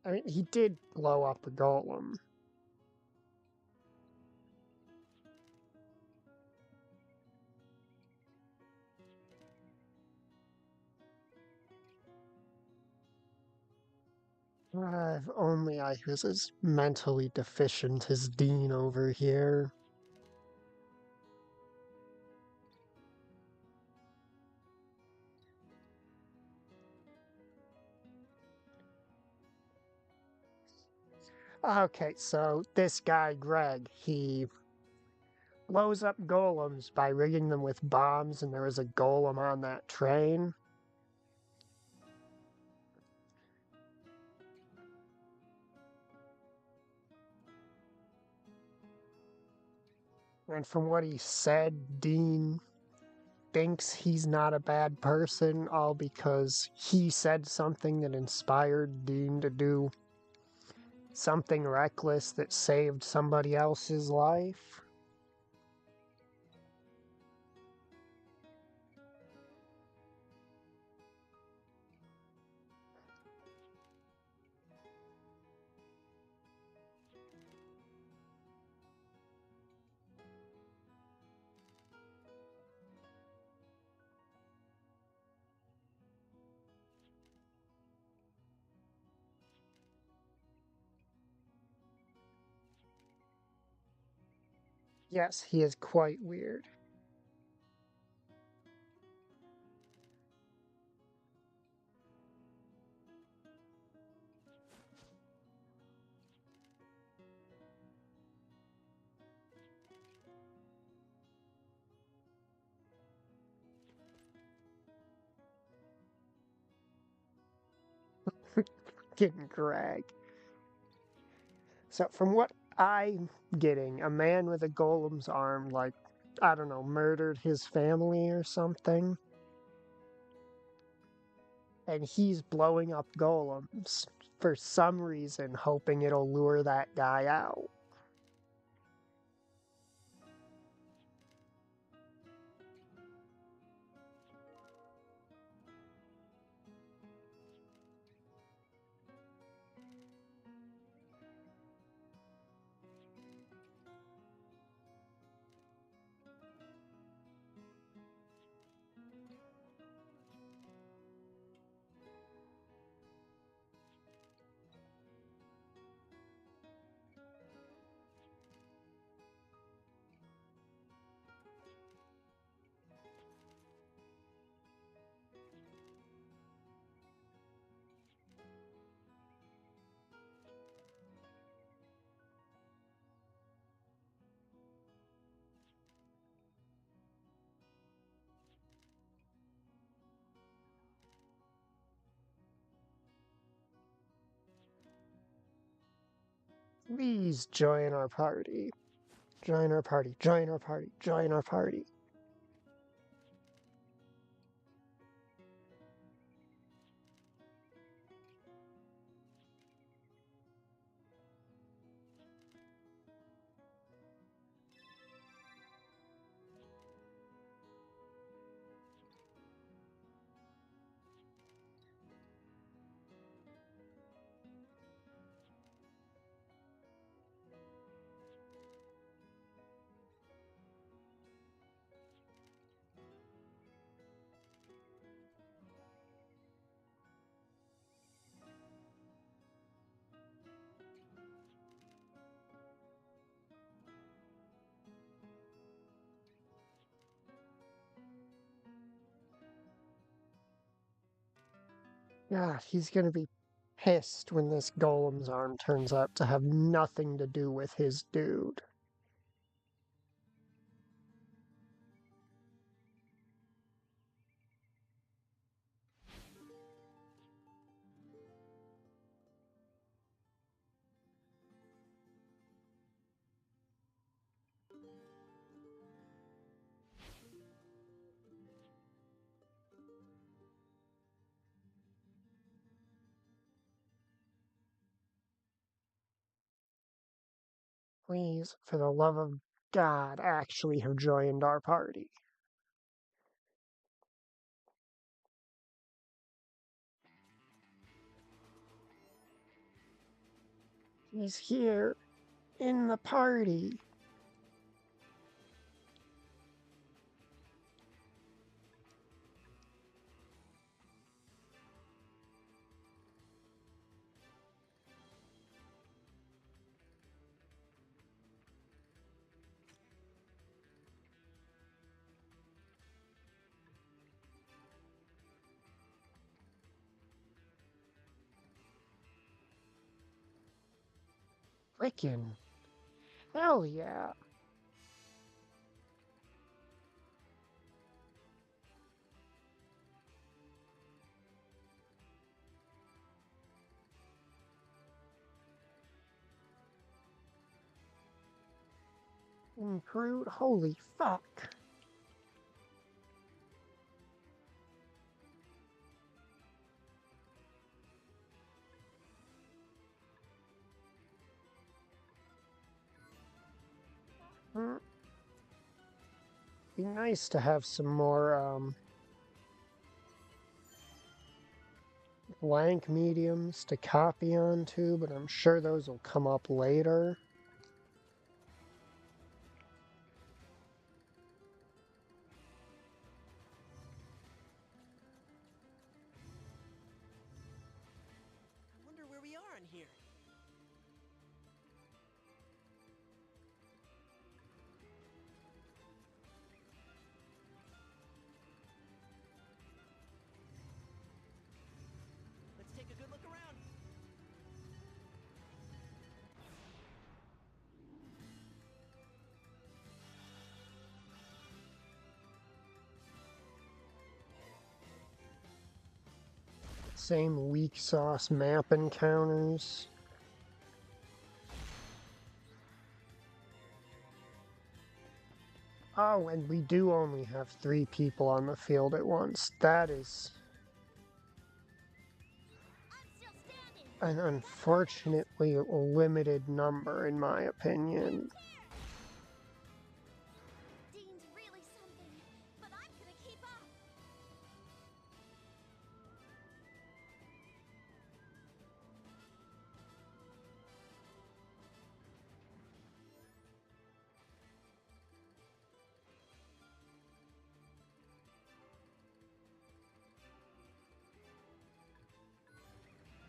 I mean, he did blow up a golem. If only I was as mentally deficient as Dean over here. Okay, so this guy, Greg, he blows up golems by rigging them with bombs, and there was a golem on that train. And from what he said, Dean thinks he's not a bad person, all because he said something that inspired Dean to do something reckless that saved somebody else's life. Yes, he is quite weird. Getting Greg. So, from what I'm getting, a man with a golem's arm, like, I don't know, murdered his family or something. And he's blowing up golems for some reason, hoping it'll lure that guy out. Please join our party. Join our party. Join our party. Join our party. God, he's gonna be pissed when this golem's arm turns out to have nothing to do with his dude. Please, for the love of God, actually have joined our party. He's here in the party. Frickin' hell yeah. Improved? Holy fuck. Hmm. Be nice to have some more, blank mediums to copy onto, but I'm sure those will come up later. I wonder where we are in here. Let's take a good look around. Same weak sauce map encounters. Oh, and we do only have 3 people on the field at once. That is I'm still standing. an unfortunately limited number, in my opinion. Dean's really something, but I'm gonna keep up.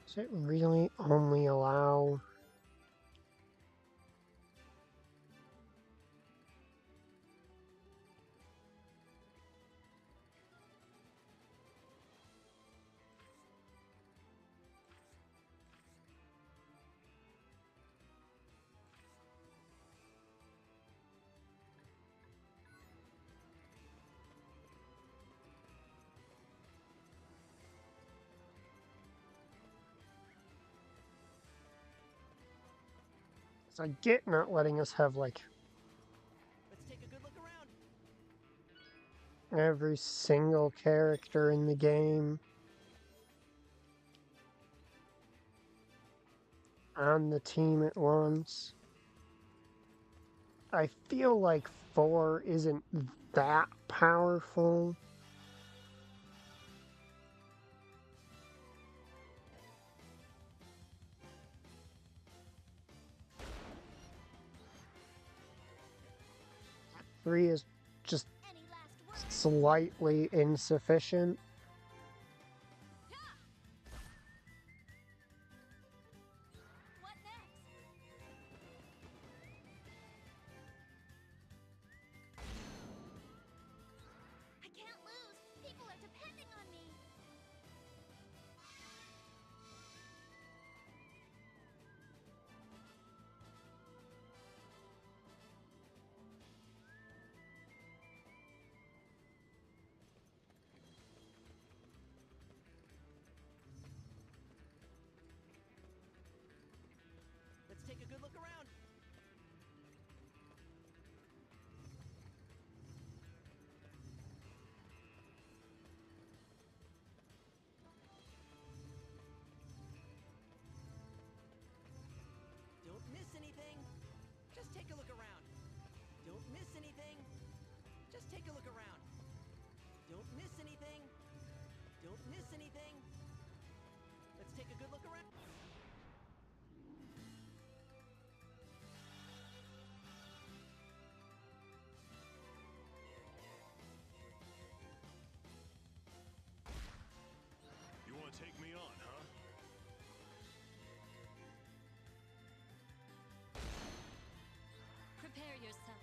Does it really only allow... I get not letting us have, like, Let's take a good look around. every single character in the game on the team at once. I feel like 4 isn't that powerful. Three is just Any last words? slightly insufficient. What next? I can't lose. People are depending on me. Let's take a good look around. Don't miss anything. Just take a look around. Don't miss anything. Just take a look around. Don't miss anything. Don't miss anything. Let's take a good look around. You want to take me on, huh? Prepare yourself.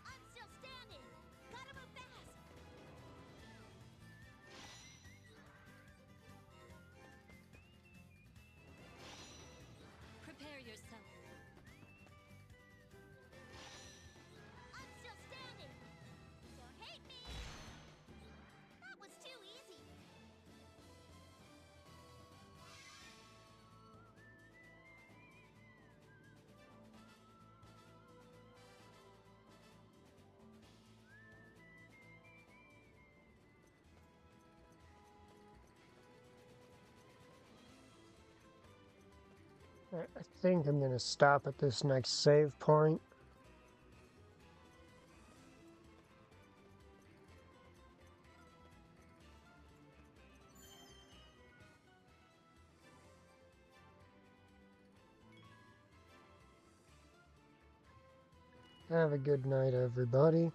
I'm still standing. Gotta move fast. Prepare yourself. I'm still standing. Don't hate me. That was too easy. I think I'm gonna stop at this next save point. Have a good night, everybody.